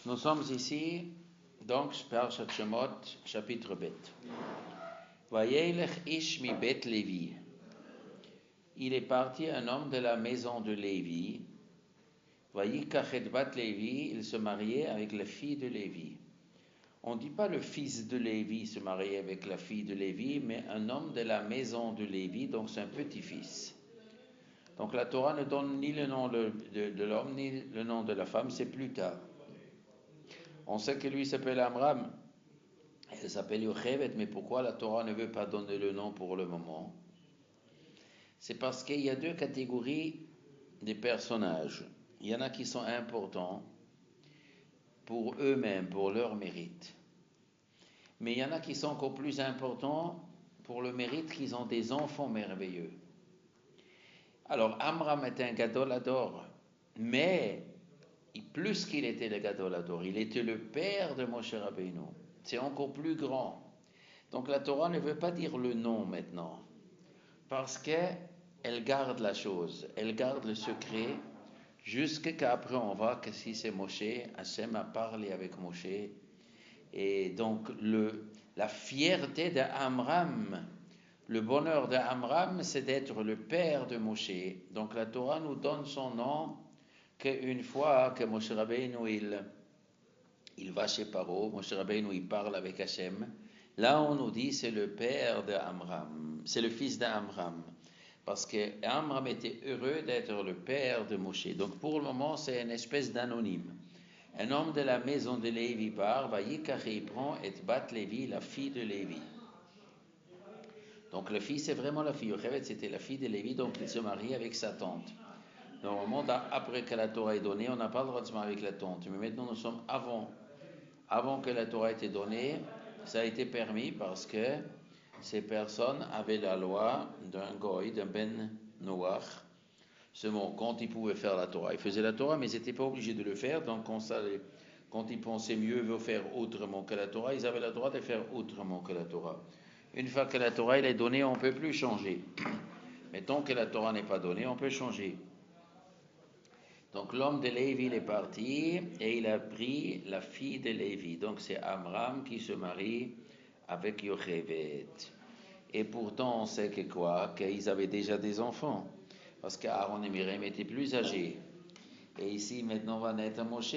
Nous sommes ici, donc, Parashat Shemot, chapitre Bet. Vayelech ish mi Bet Lévi. Il est parti un homme de la maison de Lévi. Vayikach et bat Lévi, il se mariait avec la fille de Lévi. On ne dit pas le fils de Lévi se mariait avec la fille de Lévi, mais un homme de la maison de Lévi, donc c'est un petit-fils. Donc la Torah ne donne ni le nom de l'homme, ni le nom de la femme, c'est plus tard. On sait que lui s'appelle Amram, elle s'appelle Yocheved, mais pourquoi la Torah ne veut pas donner le nom pour le moment? C'est parce qu'il y a deux catégories de personnages. Il y en a qui sont importants pour eux-mêmes, pour leur mérite. Mais il y en a qui sont encore plus importants pour le mérite qu'ils ont des enfants merveilleux. Alors Amram était un Gadolador, mais plus qu'il était le Gadolador, il était le père de Moshe Rabbeinu. C'est encore plus grand. Donc la Torah ne veut pas dire le nom maintenant, parce qu'elle garde la chose, elle garde le secret, jusqu'après on voit que si c'est Moshe, Hachem a parlé avec Moshe. Et donc la fierté d'Amram, le bonheur d'Amram, c'est d'être le père de Moshe. Donc la Torah nous donne son nom qu'une fois que Moshe Rabbeinu il va chez Paro, Moshe Rabbeinu il parle avec Hachem. Là on nous dit c'est le père d'Amram, c'est le fils d'Amram. Parce que Amram était heureux d'être le père de Moshe. Donc pour le moment c'est une espèce d'anonyme. Un homme de la maison de Lévi part, Vayikach, il prend et bat Lévi, la fille de Lévi. Donc la fille, c'est vraiment la fille. Yocheved, c'était la fille de Lévi, donc il se marie avec sa tante. Normalement, après que la Torah est donnée, on n'a pas le droit de se marier avec la tante. Mais maintenant, nous sommes avant que la Torah ait été donnée, ça a été permis parce que ces personnes avaient la loi d'un goy, d'un ben noach. Seulement, quand ils pouvaient faire la Torah, ils faisaient la Torah, mais ils n'étaient pas obligés de le faire. Donc, quand ils pensaient mieux faire autrement que la Torah, ils avaient le droit de faire autrement que la Torah. Une fois que la Torah est donnée, on ne peut plus changer. Mais tant que la Torah n'est pas donnée, on peut changer. Donc, l'homme de Lévi est parti et il a pris la fille de Lévi. Donc, c'est Amram qui se marie avec Yocheved. Et pourtant, on sait que quoi? Qu'ils avaient déjà des enfants. Parce qu'Aaron et Myriam étaient plus âgés. Et ici, maintenant, va naître Moshe.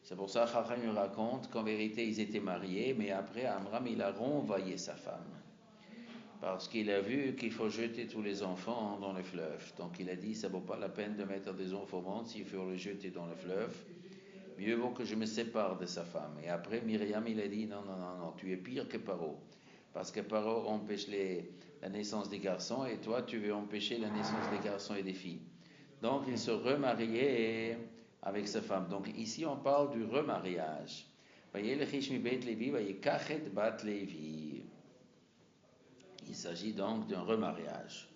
C'est pour ça que Chacham raconte qu'en vérité, ils étaient mariés, mais après, Amram, il a renvoyé sa femme. Parce qu'il a vu qu'il faut jeter tous les enfants dans le fleuve. Donc, il a dit, ça ne vaut pas la peine de mettre des enfants au monde s'il faut les jeter dans le fleuve. Mieux vaut que je me sépare de sa femme. Et après, Myriam, il a dit, non, tu es pire que Paro. Parce que Paro empêche la naissance des garçons et toi, tu veux empêcher la naissance des garçons et des filles. Donc, il se remariait avec sa femme. Donc, ici, on parle du remariage. Il s'agit donc d'un remariage.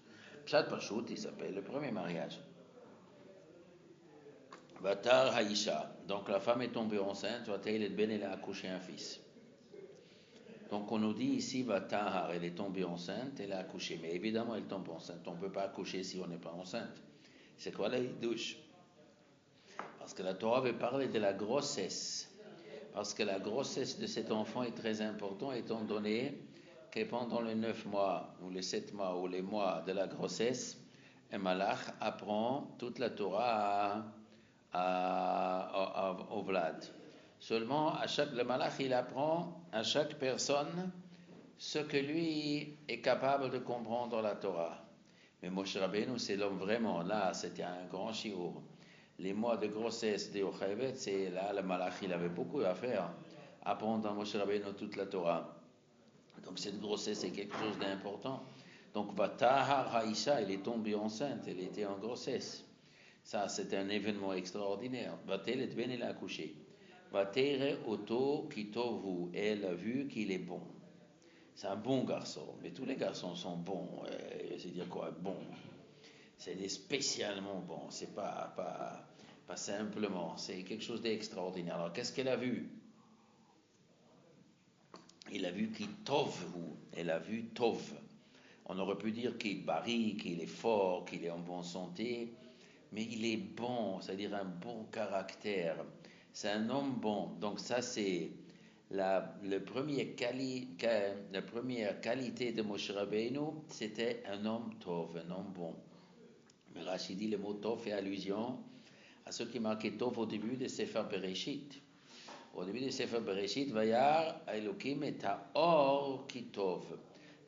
Pshat Pachout, il s'appelle le premier mariage. Vatar Haïcha. Donc, la femme est tombée enceinte. Elle a accouché un fils. Donc on nous dit ici, Vatahar, elle est tombée enceinte, elle a accouché. Mais évidemment, elle tombe enceinte. On ne peut pas accoucher si on n'est pas enceinte. C'est quoi la douche? Parce que la Torah veut parler de la grossesse. Parce que la grossesse de cet enfant est très importante, étant donné que pendant les 9 mois, ou les 7 mois, ou les mois de la grossesse, un malach apprend toute la Torah au Vlad. Seulement, le malach, il apprend à chaque personne ce que lui est capable de comprendre la Torah. Mais Moshe Rabbeinu, c'est l'homme vraiment. Là, c'était un grand chiour. Les mois de grossesse de Yocheved, c'est là, le malach, il avait beaucoup à faire. Apprendre à Moshe Rabbeinu toute la Torah. Donc, cette grossesse est quelque chose d'important. Donc, Vatahar Haïcha, elle est tombée enceinte, elle était en grossesse. Ça, c'est un événement extraordinaire. Vatel et Ben, elle a accouché. Vatere Oto Kitovu, elle a vu qu'il est bon. C'est un bon garçon, mais tous les garçons sont bons. C'est dire quoi? Bon. C'est spécialement bon. C'est pas simplement. C'est quelque chose d'extraordinaire. Alors, qu'est-ce qu'elle a vu? Elle a vu qu'il Tovu. Elle a vu Tov. On aurait pu dire qu'il est bari, qu'il est fort, qu'il est en bonne santé. Mais il est bon, c'est-à-dire un bon caractère. C'est un homme bon. Donc ça, c'est la première qualité de Moshe Rabbeinu, c'était un homme tov, un homme bon. Mais Rachid dit le mot tov fait allusion à ce qui marquait tov au début de Sefer Bereshit. Au début de Sefer Bereshit, Vayar Elokim et Taor ki tov.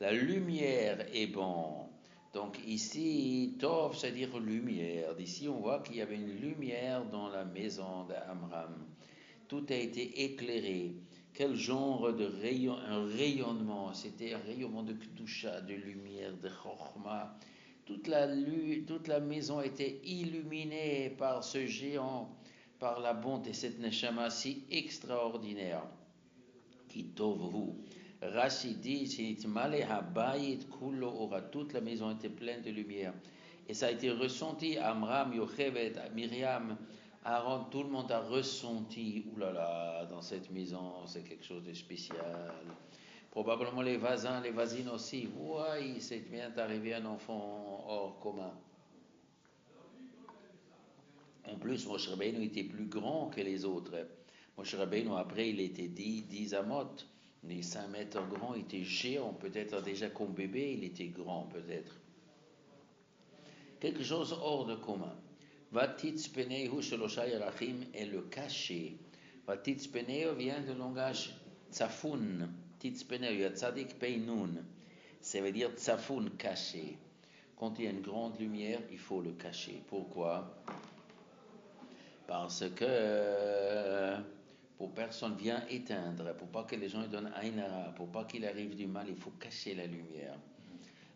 La lumière est bon. Donc ici, tov, c'est-à-dire lumière. D'ici, on voit qu'il y avait une lumière dans la maison d'Amram. Tout a été éclairé. Quel genre de un rayonnement. C'était un rayonnement de Kedusha, de lumière, de Chochma. Toute la maison était illuminée par ce géant, par la bonté, cette neshama si extraordinaire. Ki tovhu. Rashi dit, toute la maison était pleine de lumière. Et ça a été ressenti, Amram, Yocheved, Myriam, Aaron, tout le monde a ressenti, oulala, dans cette maison, c'est quelque chose de spécial. Probablement les voisins, les voisines aussi. Ouais, c'est bien d'arriver un enfant hors commun. En plus, Moshe Rabbeinu était plus grand que les autres. Moshe Rabbeinu, après, il était 10 amot. Les 5 mètres grands, il était géant. Peut-être déjà comme bébé, il était grand, peut-être. Quelque chose hors de commun. Vatitz penehu shelosha yarachim est le caché. Vatitz penehu vient du langage tzafoun. Titz penehu, yatzadik peinun. Ça veut dire tzafoun, caché. Quand il y a une grande lumière, il faut le cacher. Pourquoi? Parce que pour personne vient éteindre, pour pas que les gens donnent aïnara, pour pas qu'il arrive du mal, il faut cacher la lumière.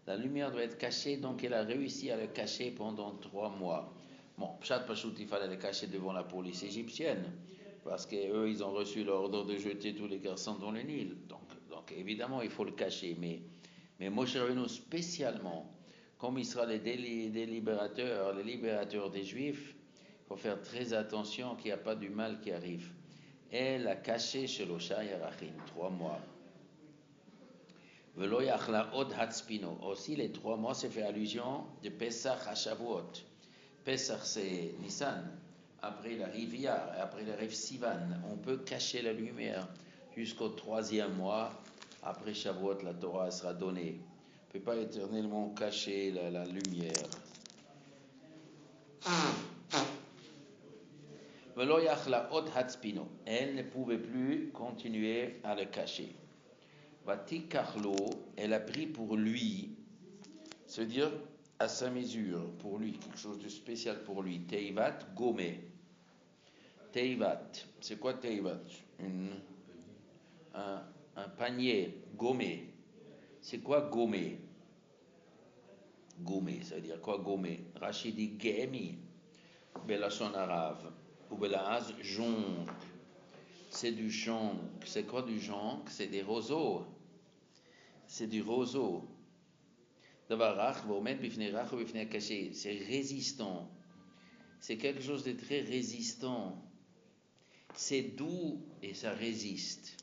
La lumière doit être cachée, donc elle a réussi à le cacher pendant 3 mois. Bon, Pshat Pachout, il fallait le cacher devant la police égyptienne, parce qu'eux, ils ont reçu l'ordre de jeter tous les garçons dans le Nil. Donc évidemment, il faut le cacher. Mais Moshe Rabbeinu, spécialement, comme il sera les libérateurs des Juifs, il faut faire très attention qu'il n'y a pas du mal qui arrive. Elle a caché chez l'Osha Yarachim 3 mois. Velo yachla od hatspino. Aussi, les 3 mois, c'est fait allusion de Pesach à Shavuot. Pesach, c'est Nissan. Après, il arrive Iyar. Et après, il arrive Sivan. On peut cacher la lumière jusqu'au 3e mois. Après Shavuot, la Torah sera donnée. On ne peut pas éternellement cacher la lumière. Velo yachla od hatspino. Elle ne pouvait plus continuer à le cacher. Vatikarlo, elle a pris pour lui, c'est-à-dire à sa mesure, pour lui, quelque chose de spécial pour lui. Teivat gomé. Teivat, c'est quoi Teivat? Un panier gomé. C'est quoi gomé? Gomé, ça veut dire quoi gomé? Rachid dit gemi, belachon arabe, ou belaz jonc. C'est du jonc. C'est quoi du jonc? C'est des roseaux. C'est du roseau. C'est résistant. C'est quelque chose de très résistant. C'est doux et ça résiste.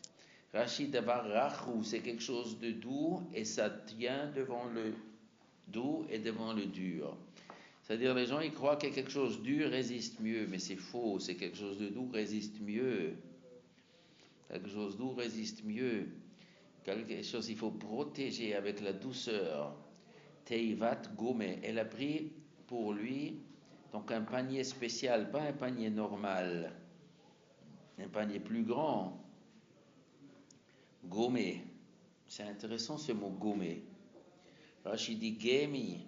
Rachid Davarachou, c'est quelque chose de doux et ça tient devant le doux et devant le dur. C'est-à-dire, les gens ils croient que quelque chose de dur résiste mieux, mais c'est faux. C'est quelque chose de doux résiste mieux. Quelque chose de doux résiste mieux. Quelque chose il faut protéger avec la douceur. Teivat Gomé, elle a pris pour lui donc un panier spécial, pas un panier normal, un panier plus grand. Gomé, c'est intéressant ce mot Gomé. Rachid dit Gemi.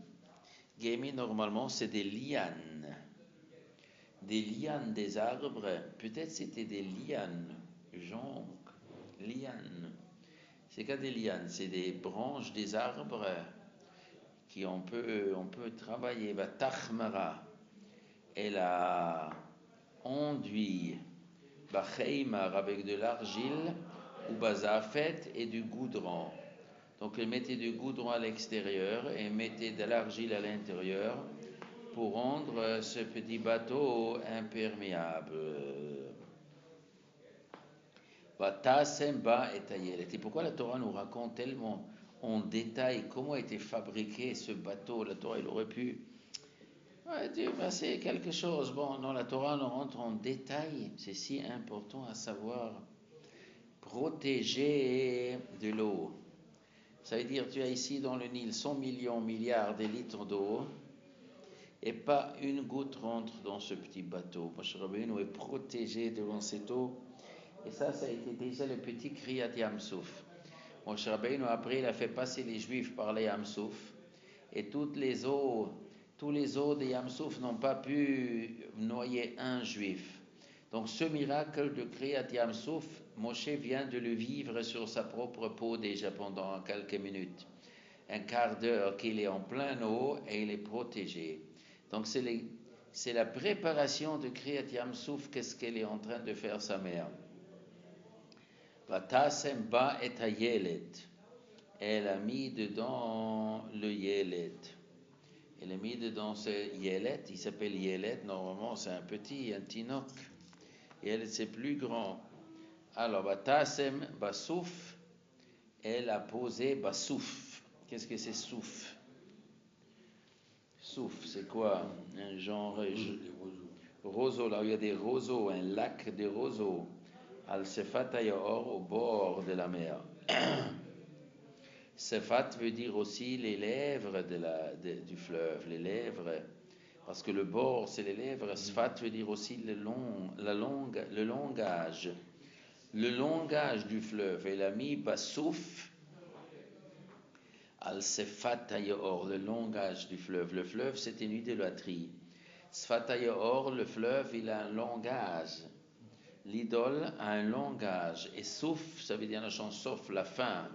Gemi normalement c'est des lianes des arbres. Peut-être c'était des lianes, jonc, lianes. C'est pas des lianes, c'est des branches des arbres qui on peut travailler. Batachmara, elle a enduit Bacheimar avec de l'argile ou Bazafet et du goudron. Donc elle mettait du goudron à l'extérieur et mettait de l'argile à l'intérieur pour rendre ce petit bateau imperméable. Vatasemba et Tayel. Et pourquoi la Torah nous raconte tellement en détail comment a été fabriqué ce bateau? La Torah, elle aurait pu Ouais, Dieu, ben, c'est quelque chose. Bon, dans la Torah, on rentre en détail. C'est si important à savoir protéger de l'eau. Ça veut dire, tu as ici dans le Nil 100 millions, milliards de litres d'eau, et pas une goutte rentre dans ce petit bateau. Moshe Rabbeinu est protégé devant cette eau. Et ça a été déjà le petit Kriyat Yam Souf. Moshe Rabbeinu, après, il a fait passer les Juifs par les Yam Souf. Et tous les eaux de Yam Souf n'ont pas pu noyer un Juif. Donc ce miracle de Kriyat Yam Souf, Moshe vient de le vivre sur sa propre peau déjà pendant quelques minutes. Un quart d'heure qu'il est en pleine eau et il est protégé. Donc c'est la préparation de Kriyat Yam Souf, qu'est-ce qu'elle est en train de faire sa mère. Vatasem ba et hayelet. Elle a mis dedans le yelet. Elle a mis dedans ce yelet, il s'appelle yelet, normalement c'est un tinoc. Yelet c'est plus grand. Alors, Vatasem basouf, elle a posé basouf. Qu'est-ce que c'est souf? Souf, c'est quoi? Un genre roseau, là où il y a des roseaux, un lac de roseaux. Al-Sefat Yaor, au bord de la mer. Sefat veut dire aussi les lèvres du fleuve, les lèvres, parce que le bord c'est les lèvres. Sfat veut dire aussi le langage du fleuve. Elle a mis Basouf al-Sefat Yaor, le langage du fleuve. Le fleuve c'est une idolâtrie. Sfat Yaor, le fleuve, il a un langage. L'idole a un langage. Et Souf, ça veut dire la chanson, sauf la fin.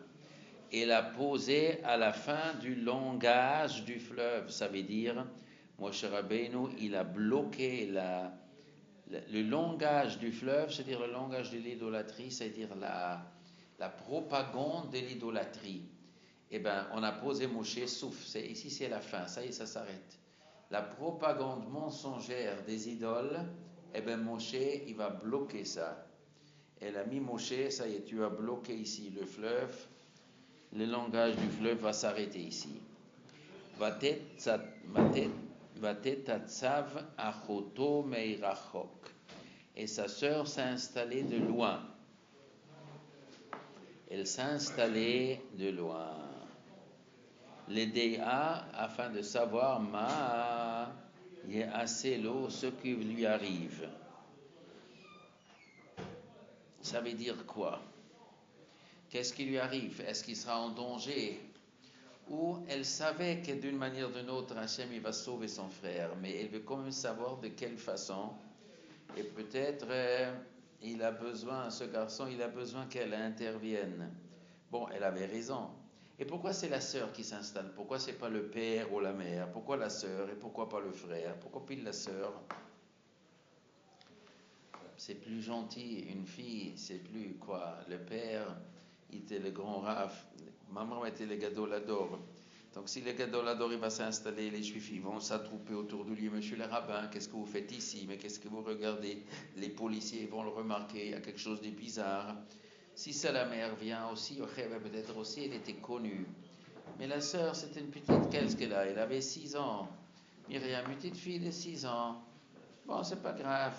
Et l'a posé à la fin du langage du fleuve. Ça veut dire, Moshe Rabbeinu, il a bloqué le langage du fleuve, c'est-à-dire le langage de l'idolâtrie, c'est-à-dire la propagande de l'idolâtrie. Eh bien, on a posé Moshe Souf. Ici, c'est la fin. Ça y est, ça s'arrête. La propagande mensongère des idoles, eh bien, Moshe, il va bloquer ça. Elle a mis Moshe, ça y est, tu as bloqué ici le fleuve. Le langage du fleuve va s'arrêter ici. Vatetatsav achoto meirachok. Et sa sœur s'est installée de loin. Elle s'est installée de loin. L'Edea, afin de savoir il y a assez l'eau, ce qui lui arrive. Ça veut dire quoi? Qu'est-ce qui lui arrive? Est-ce qu'il sera en danger? Ou elle savait que d'une manière ou d'une autre, Hachem il va sauver son frère, mais elle veut quand même savoir de quelle façon. Et peut-être il a besoin, ce garçon, il a besoin qu'elle intervienne. Bon, elle avait raison. Et pourquoi c'est la sœur qui s'installe? Pourquoi c'est pas le père ou la mère? Pourquoi la sœur et pourquoi pas le frère? Pourquoi pile la sœur? C'est plus gentil, une fille, c'est plus quoi. Le père, il était le grand raf. Maman était le gadolador. Donc si le gadolador il va s'installer, les juifs ils vont s'attrouper autour de lui. Monsieur le rabbin, qu'est-ce que vous faites ici? Mais qu'est-ce que vous regardez? Les policiers vont le remarquer, il y a quelque chose de bizarre. Si ça la mère vient aussi, peut-être aussi elle était connue. Mais la sœur, c'était une petite, qu'est-ce qu'elle a? Elle avait 6 ans. Myriam, une petite fille de 6 ans. Bon, c'est pas grave.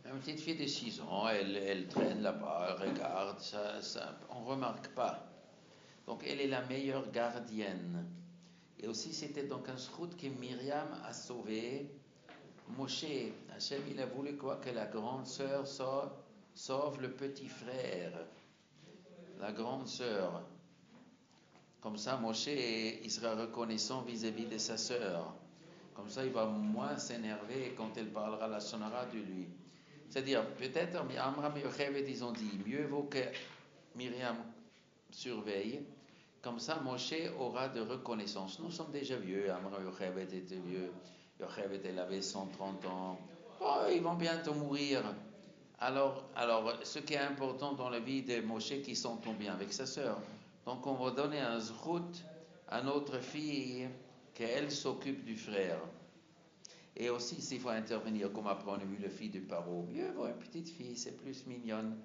Une petite fille de 6 ans, elle traîne là-bas, elle regarde, on ne remarque pas. Donc elle est la meilleure gardienne. Et aussi c'était donc un srout que Myriam a sauvé Moshe. Hachem il a voulu quoi? Que la grande sœur sauve le petit frère. La grande sœur. Comme ça Moshe il sera reconnaissant vis-à-vis de sa sœur. Comme ça il va moins s'énerver quand elle parlera la sonara de lui. C'est-à-dire, peut-être Amram et Yocheved, ils ont dit, mieux vaut que Myriam surveille, comme ça Moshe aura de reconnaissance. Nous sommes déjà vieux, Amram et Yocheved étaient vieux, Yocheved elle avait 130 ans, oh, ils vont bientôt mourir. Alors, ce qui est important dans la vie de Moshe, qui s'entend bien avec sa sœur. Donc on va donner un zrout à notre fille, qu'elle s'occupe du frère. Et aussi, s'il faut intervenir, comme après on a vu le fille de Paro, mieux vaut une petite fille, c'est plus mignonne.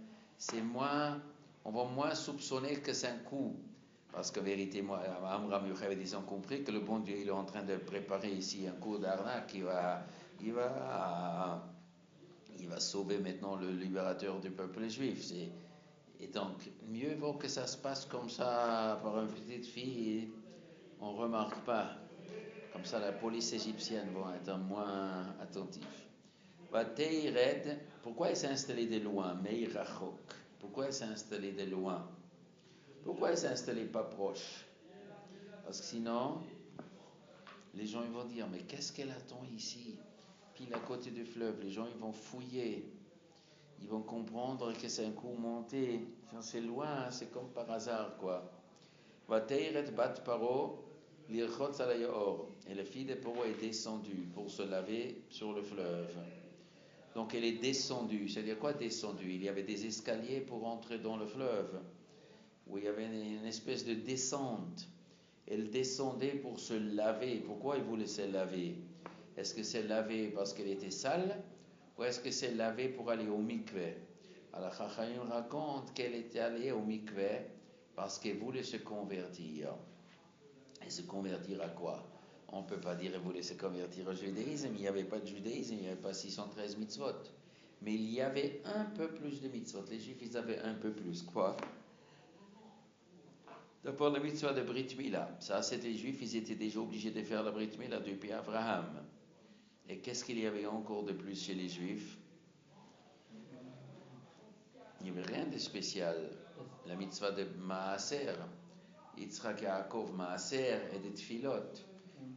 On va moins soupçonner que c'est un coup. Parce que vérité, moi, Amram Yocheved, ils ont compris que le bon Dieu, il est en train de préparer ici un coup d'arnaque. Il va sauver maintenant le libérateur du peuple juif. Et donc, mieux vaut que ça se passe comme ça par une petite fille. On ne remarque pas. Comme ça, la police égyptienne va être moins attentive. Vateired, pourquoi elle s'est installée de loin? Meirachok. Pourquoi elle s'est installée de loin? Pourquoi elle s'est installée pas proche? Parce que sinon, les gens ils vont dire, mais qu'est-ce qu'elle attend ici? Pile à côté du fleuve, les gens ils vont fouiller. Ils vont comprendre que c'est un coup monté. C'est loin, c'est comme par hasard, quoi. Vateired bat paro, l'irchot salayor. Et la fille de Paro est descendue pour se laver sur le fleuve. Donc elle est descendue. C'est-à-dire quoi descendue? Il y avait des escaliers pour entrer dans le fleuve, où il y avait une espèce de descente. Elle descendait pour se laver. Pourquoi elle voulait se laver? Est-ce que c'est laver parce qu'elle était sale, ou est-ce que c'est laver pour aller au mikveh? Alors Chachayim raconte qu'elle était allée au mikveh parce qu'elle voulait se convertir. Et se convertir à quoi? On ne peut pas dire qu'elle voulait se convertir au judaïsme. Il n'y avait pas de judaïsme, il n'y avait pas 613 mitzvot. Mais il y avait un peu plus de mitzvot. Les juifs, ils avaient un peu plus. Quoi? D'abord, la mitzvah de Brit Mila. Ça, c'était les juifs, ils étaient déjà obligés de faire la Brit Mila depuis Abraham. Et qu'est-ce qu'il y avait encore de plus chez les juifs? Il n'y avait rien de spécial. La mitzvah de Maaser. Yitzhak Yaakov Maaser et des tfilot.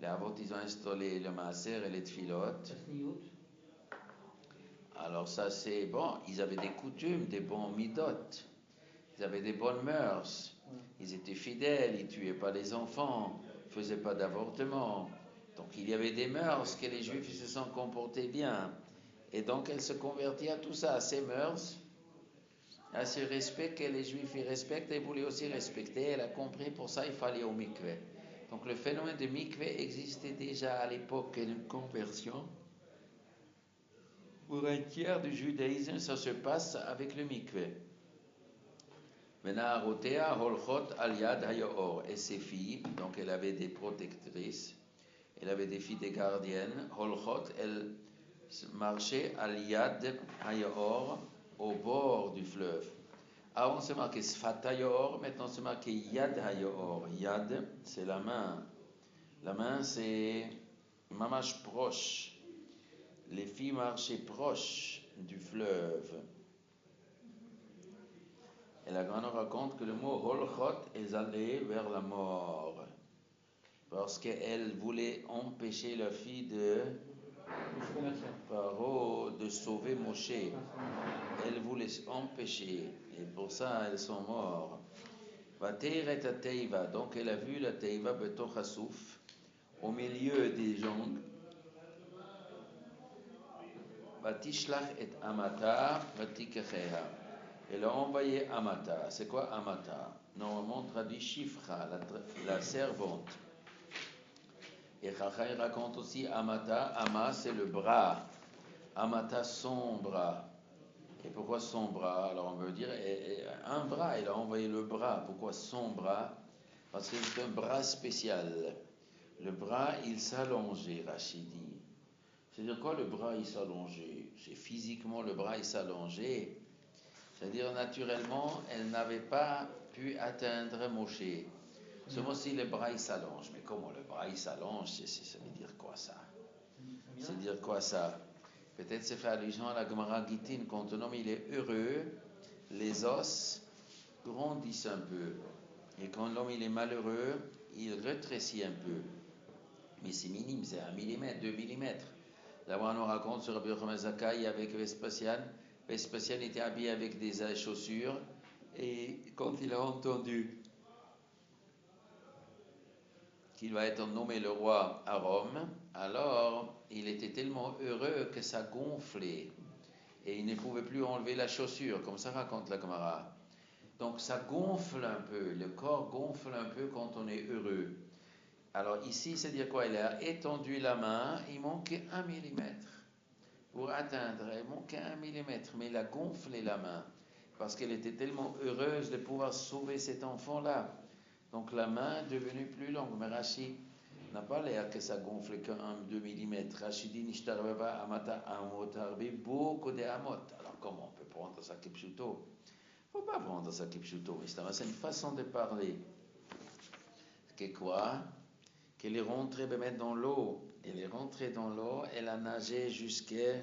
Les Avot, ils ont installé le Maaser et les tfilot. Alors ça c'est bon, ils avaient des coutumes, des bons midot. Ils avaient des bonnes mœurs. Ils étaient fidèles, ils ne tuaient pas les enfants, ils ne faisaient pas d'avortement. Donc il y avait des mœurs que les Juifs se sont comportés bien. Et donc elle se convertit à tout ça, à ces mœurs, à ce respect que les Juifs y respectent et voulaient aussi respecter. Elle a compris, pour ça il fallait au mikveh. Donc le phénomène de mikveh existait déjà à l'époque d'une conversion. Pour un tiers du judaïsme, ça se passe avec le mikveh. Venaharotea holchot al yad hayor. Et ses filles, donc elle avait des protectrices, elle avait des filles des gardiennes. Holchot, elles marchaient al yad hayor, au bord du fleuve. Avant c'est marqué sfat hayor, maintenant c'est marqué yad hayor. Yad, c'est la main. La main, c'est mamash proche. Les filles marchaient proches du fleuve. Et la Gemara raconte que le mot holchot est allé vers la mort. Parce qu'elle voulait empêcher la fille de Paro de sauver Moshe. Elle voulait empêcher. Et pour ça, elles sont mortes. Vateiret a teiva. Donc elle a vu la teiva betoch hasouf, au milieu des jambes. Vatishlach et amata vatikecheha. Elle a envoyé Amata. C'est quoi Amata? Normalement, on traduit Shifra, la servante. Et Chachai raconte aussi Amata. Ama, c'est le bras. Amata, son bras. Et pourquoi son bras? Alors on veut dire un bras. Elle a envoyé le bras. Pourquoi son bras? Parce que c'est un bras spécial. Le bras, il s'allongeait, Rachidi. C'est-à-dire quoi le bras, il s'allongeait? C'est physiquement le bras, il s'allongeait. C'est-à-dire, naturellement, elle n'avait pas pu atteindre Moshe. Seulement si le bras il s'allonge. Mais comment le bras il s'allonge? Ça veut dire quoi ça? Ça veut dire quoi ça? Peut-être c'est fait allusion à la Gemara Gittin. Quand un homme il est heureux, les os grandissent un peu. Et quand l'homme il est malheureux, il rétrécit un peu. Mais c'est minime, c'est 1 millimètre, 2 millimètres. Là-bas, on nous raconte sur Rabbi Yochanan Zakkai avec Vespasian. Vespasian était habillé avec des chaussures. Et quand il a entendu qu'il va être nommé le roi à Rome, alors il était tellement heureux que ça gonflait. Et il ne pouvait plus enlever la chaussure, comme ça raconte la Gemara. Donc ça gonfle un peu, le corps gonfle un peu quand on est heureux. Alors ici, c'est-à-dire quoi? Il a étendu la main, il manquait 1 millimètre pour atteindre, il manquait 1 millimètre, mais il a gonflé la main parce qu'elle était tellement heureuse de pouvoir sauver cet enfant-là. Donc la main est devenue plus longue. Mais Rashi n'a pas l'air que ça gonfle que 1-2 mm. Rashi dit Nishtarveva Amata Amot Harbi, beaucoup de Amot. Alors comment on peut prendre ça Kipchuto? Il ne faut pas prendre ça Kipchuto. C'est une façon de parler. Que quoi? Qu'elle est rentrée dans l'eau. Elle est rentrée dans l'eau, elle a nagé jusqu'au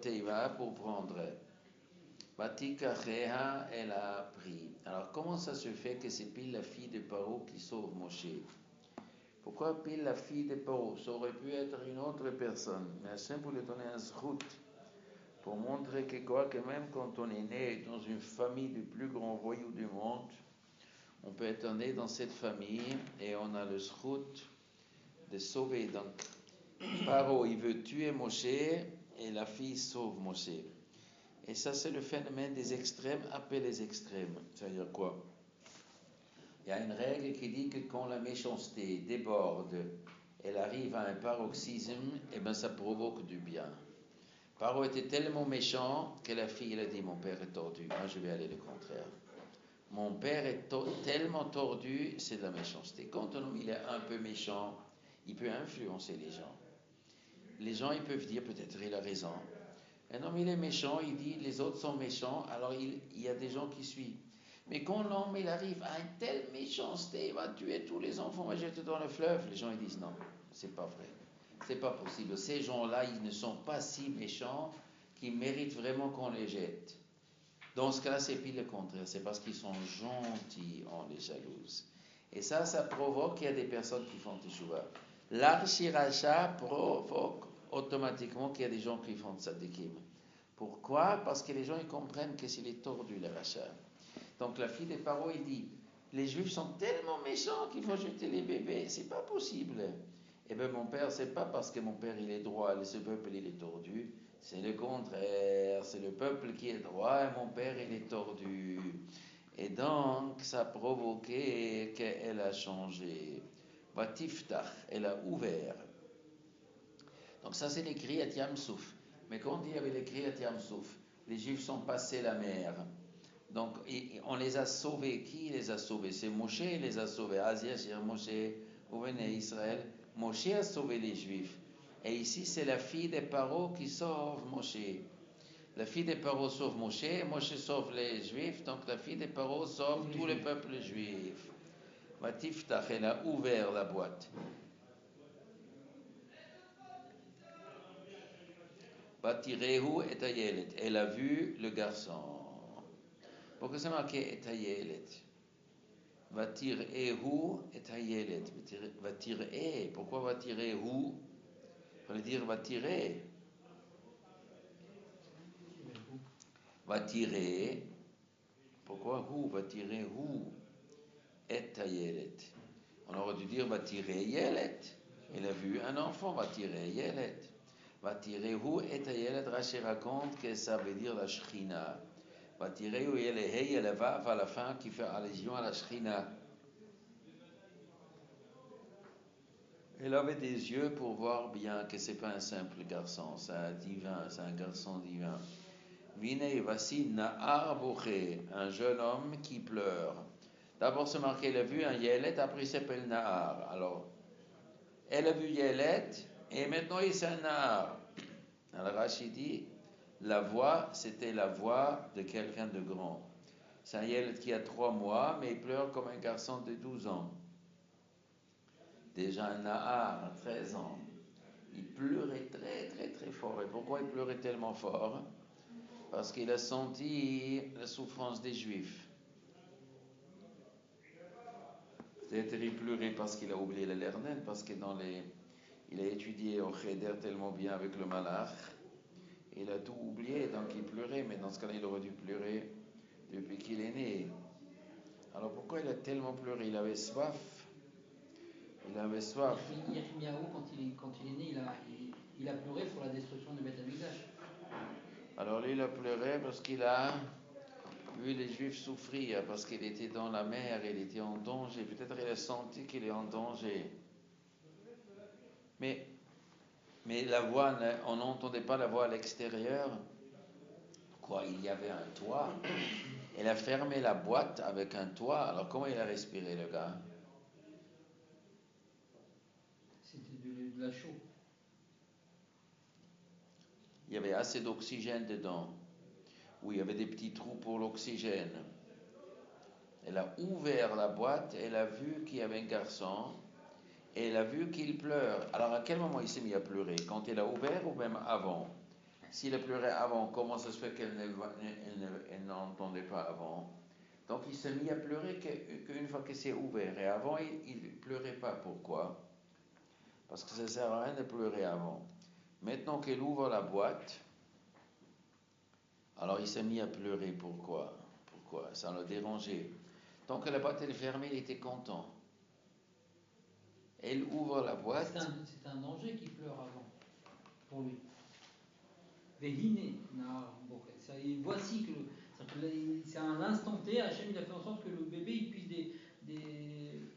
Teiva pour prendre. Batikacheha, elle a pris. Alors comment ça se fait que c'est pile la fille de Paro qui sauve Moshe? Pourquoi pile la fille de Paro? Ça aurait pu être une autre personne. Mais Hachem voulait donner un zrout pour montrer que quoi, que même quand on est né dans une famille du plus grand voyou du monde, on peut être né dans cette famille et on a le zrout de sauver. Donc, Paro, il veut tuer Moshe et la fille sauve Moshe. Et ça, c'est le phénomène des extrêmes après les extrêmes. C'est-à-dire quoi? Il y a une règle qui dit que quand la méchanceté déborde, elle arrive à un paroxysme, et bien ça provoque du bien. Paro était tellement méchant que la fille, elle a dit, mon père est tordu. Moi, je vais aller le contraire. Mon père est tellement tordu, c'est de la méchanceté. Quand un homme il est un peu méchant, il peut influencer les gens. Les gens, ils peuvent dire, peut-être il a raison. Un homme, il est méchant, il dit, les autres sont méchants, alors il y a des gens qui suivent. Mais quand l'homme, il arrive à une telle méchanceté, il va tuer tous les enfants, va jeter dans le fleuve, les gens, ils disent, non, c'est pas vrai. C'est pas possible. Ces gens-là, ils ne sont pas si méchants qu'ils méritent vraiment qu'on les jette. Dans ce cas, c'est pile le contraire. C'est parce qu'ils sont gentils, on les jalouse. Et ça provoque qu'il y a des personnes qui font teshuva. L'archiracha provoque automatiquement qu'il y a des gens qui font tzadikim. Pourquoi? Parce que les gens ils comprennent que c'est les tordu le rachat. Donc la fille des Paro, il dit, les juifs sont tellement méchants qu'il faut jeter les bébés. C'est pas possible. Eh bien mon père, c'est pas parce que mon père il est droit, ce peuple il est tordu. C'est le contraire, c'est le peuple qui est droit et mon père il est tordu. Et donc ça a provoqué qu'elle a changé. Vatiftach, elle a ouvert. Donc ça c'est écrit à Yamsouf. Mais quand il y avait écrit à Yamsouf, les Juifs sont passés la mer. Donc on les a sauvés. Qui les a sauvés? C'est Moshe qui les a sauvés. Asia, cher Moshe, vous venez Israël. Moshe a sauvé les Juifs. Et ici c'est la fille de Paro qui sauve Moshe. La fille de Paro sauve Moshe, Moshe sauve les Juifs, donc la fille de Paro sauve tout le peuple juif. Vatiftach, elle a ouvert la boîte. Vatirehu et Ayelet, elle a vu le garçon. Pourquoi c'est marqué et Ayelet? Vatirehu et Ayelet. Vatire, pourquoi vatirehu? Il fallait dire vatirer. Vatirer. Pourquoi hu? Vatirer hu et Ayelet. On aurait dû dire vatirer Yelet. Elle a vu un enfant, vatirer Yelet. Vatirehu et Ayelet, Rashi raconte que ça veut dire la Shrina. Vatirehu et le Hey et le Vav à la fin qui fait allusion à la Shrina. Elle avait des yeux pour voir bien que c'est pas un simple garçon, c'est un divin, c'est un garçon divin. Vine vasi na'ar boché, un jeune homme qui pleure. D'abord c'est marqué, elle a vu un Yelet, après il s'appelle Na'ar. Alors, elle a vu Yelet, et maintenant il s'est un Na'ar. Alors Rashi dit, la voix, c'était la voix de quelqu'un de grand. C'est un Yelet qui a 3 mois, mais il pleure comme un garçon de 12 ans. Déjà un Nahar à 13 ans, il pleurait très très très fort. Et pourquoi il pleurait tellement fort? Parce qu'il a senti la souffrance des Juifs. Peut-être il pleurait parce qu'il a oublié le Lernen, parce que il a étudié au Cheder tellement bien avec le Malach, il a tout oublié, donc il pleurait, mais dans ce cas-là, il aurait dû pleurer depuis qu'il est né. Alors pourquoi il a tellement pleuré? Il avait soif. Il avait soif. Yirmiyahu, quand il est né, il a pleuré pour la destruction de Beth Amikdash. Alors lui, il a pleuré parce qu'il a vu les Juifs souffrir, parce qu'il était dans la mer, il était en danger. Peut-être il a senti qu'il est en danger. Mais la voix, on n'entendait pas la voix à l'extérieur. Quoi, il y avait un toit. Elle a fermé la boîte avec un toit. Alors comment il a respiré, le gars? C'était de la chaux. Il y avait assez d'oxygène dedans. Oui, il y avait des petits trous pour l'oxygène. Elle a ouvert la boîte, elle a vu qu'il y avait un garçon, et elle a vu qu'il pleure. Alors à quel moment il s'est mis à pleurer? Quand elle a ouvert ou même avant? S'il a pleuré avant, comment ça se fait elle n'entendait pas avant? Donc il s'est mis à pleurer qu'une fois que c'est ouvert. Et avant, il ne pleurait pas. Pourquoi? Parce que ça ne sert à rien de pleurer avant. Maintenant qu'elle ouvre la boîte, alors il s'est mis à pleurer. Pourquoi? Ça l'a dérangé. Tant que la boîte est fermée, il était content. Elle ouvre la boîte. C'est un danger qui pleure avant, pour lui. Vehine, voici que c'est un instant T, Hachem il a fait en sorte que le bébé il puisse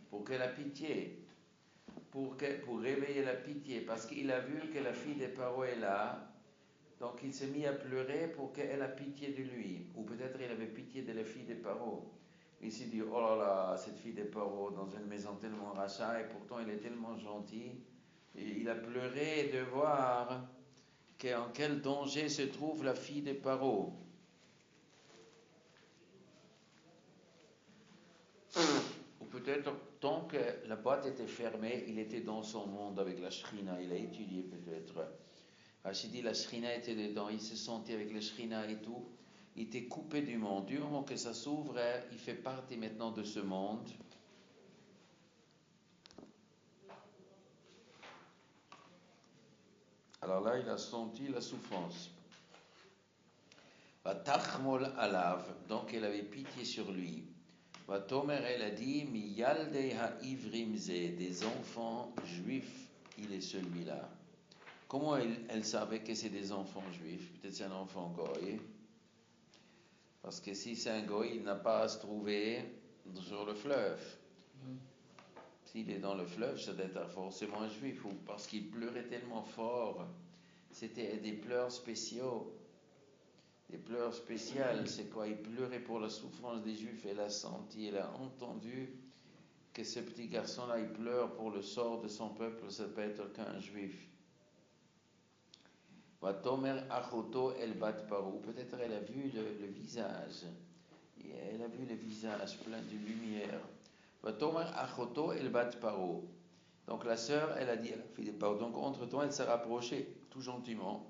pour qu'elle a pitié, pour réveiller la pitié, parce qu'il a vu que la fille des Paro est là, donc il s'est mis à pleurer pour qu'elle a pitié de lui, ou peut-être il avait pitié de la fille des Paro. Il s'est dit, oh là là, cette fille des Paro dans une maison tellement rachat, et pourtant elle est tellement gentille. Et il a pleuré de voir en quel danger se trouve la fille des Paro. Ou peut-être, tant que la boîte était fermée, il était dans son monde avec la Shrina. Il a étudié peut-être. Rachid dit la Shrina était dedans. Il se sentait avec la Shrina et tout. Il était coupé du monde. Du moment que ça s'ouvre, il fait partie maintenant de ce monde. Alors là, il a senti la souffrance. Vatachmol alav. Donc, elle avait pitié sur lui. Vatomer, elle a dit, Miyaldei ha'ivrim ze, des enfants juifs, il est celui-là. Comment elle savait que c'est des enfants juifs? Peut-être c'est un enfant goy. Parce que si c'est un goy, il n'a pas à se trouver sur le fleuve. S'il est dans le fleuve, ça doit être forcément un juif. Ou parce qu'il pleurait tellement fort. C'était des pleurs spéciaux. Des pleurs spéciales, c'est quoi? Il pleurait pour la souffrance des juifs. Elle a senti, elle a entendu que ce petit garçon-là, il pleure pour le sort de son peuple. Ça peut être qu'un juif. Vatomer achoto el bat paro. Peut-être elle a vu le visage. Et elle a vu le visage plein de lumière. Vatomer achoto el bat paro. Donc la sœur, elle a dit à la fille de Paro. Donc entre-temps, elle s'est rapprochée tout gentiment.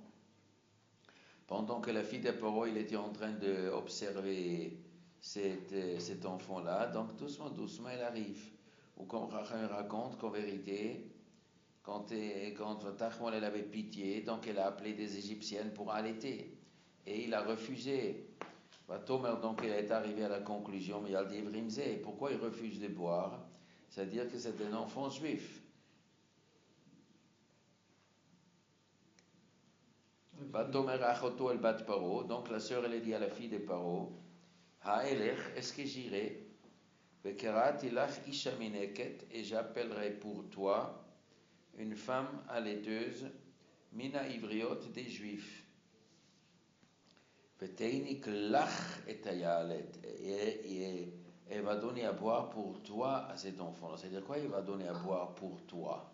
Pendant que la fille de Paro, il était en train d'observer cet enfant-là. Donc doucement, doucement, elle arrive. Ou comme Rachel raconte qu'en vérité, quand Tachmol elle avait pitié, donc elle a appelé des Égyptiennes pour allaiter. Et il a refusé. Tomer, donc elle est arrivée à la conclusion, mais il a dit Brimze, pourquoi il refuse de boire? C'est-à-dire que c'est un enfant juif. Tomer achoto el bat paro, donc la sœur elle a dit à la fille de Paro, Ha'elech, est-ce que j'irai? Vekerati lach isha mineket, et j'appellerai pour toi une femme allaiteuse, mina ivriot des juifs. Veteinik lach et ayalet, et elle va donner à boire pour toi à cet enfant. C'est-à-dire quoi? Elle va donner à boire pour toi.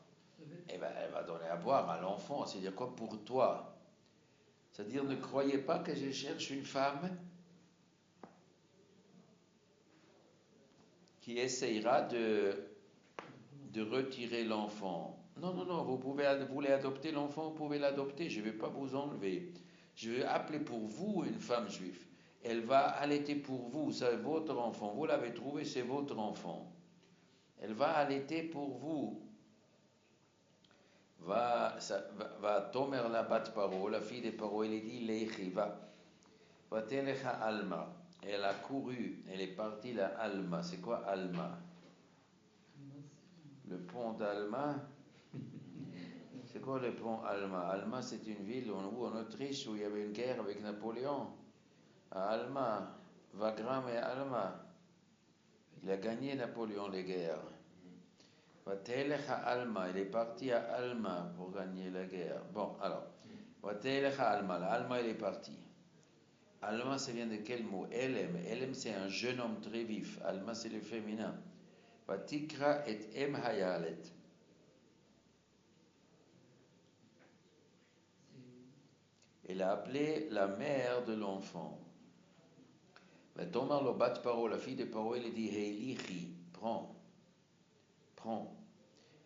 Elle va donner à boire à l'enfant. C'est-à-dire quoi? Pour toi. C'est-à-dire ne croyez pas que je cherche une femme qui essayera de retirer l'enfant. Non, vous voulez adopter l'enfant, vous pouvez l'adopter, je ne vais pas vous enlever. Je vais appeler pour vous une femme juive. Elle va allaiter pour vous, c'est votre enfant. Vous l'avez trouvé, c'est votre enfant. Elle va allaiter pour vous. Va Tomer la bat paro, la fille de Paro, elle dit Lechi, va telecha Alma. Elle a couru, elle est partie la Alma. C'est quoi Alma? Le pont d'Alma. C'est quoi le pont Alma? Alma, c'est une ville en Autriche où il y avait une guerre avec Napoléon. À Alma, Wagram et Alma. Il a gagné Napoléon les guerres. Vatelech à Alma, il est parti à Alma pour gagner la guerre. Bon, alors, Vatelech à Alma, Alma il est parti. Alma, ça vient de quel mot? Elem. Elem, c'est un jeune homme très vif. Alma, c'est le féminin. Vatikra et em hayalet. Elle a appelé la mère de l'enfant. Tomar lo bat Paro, la fille de Paro, elle dit Heilichi, prends.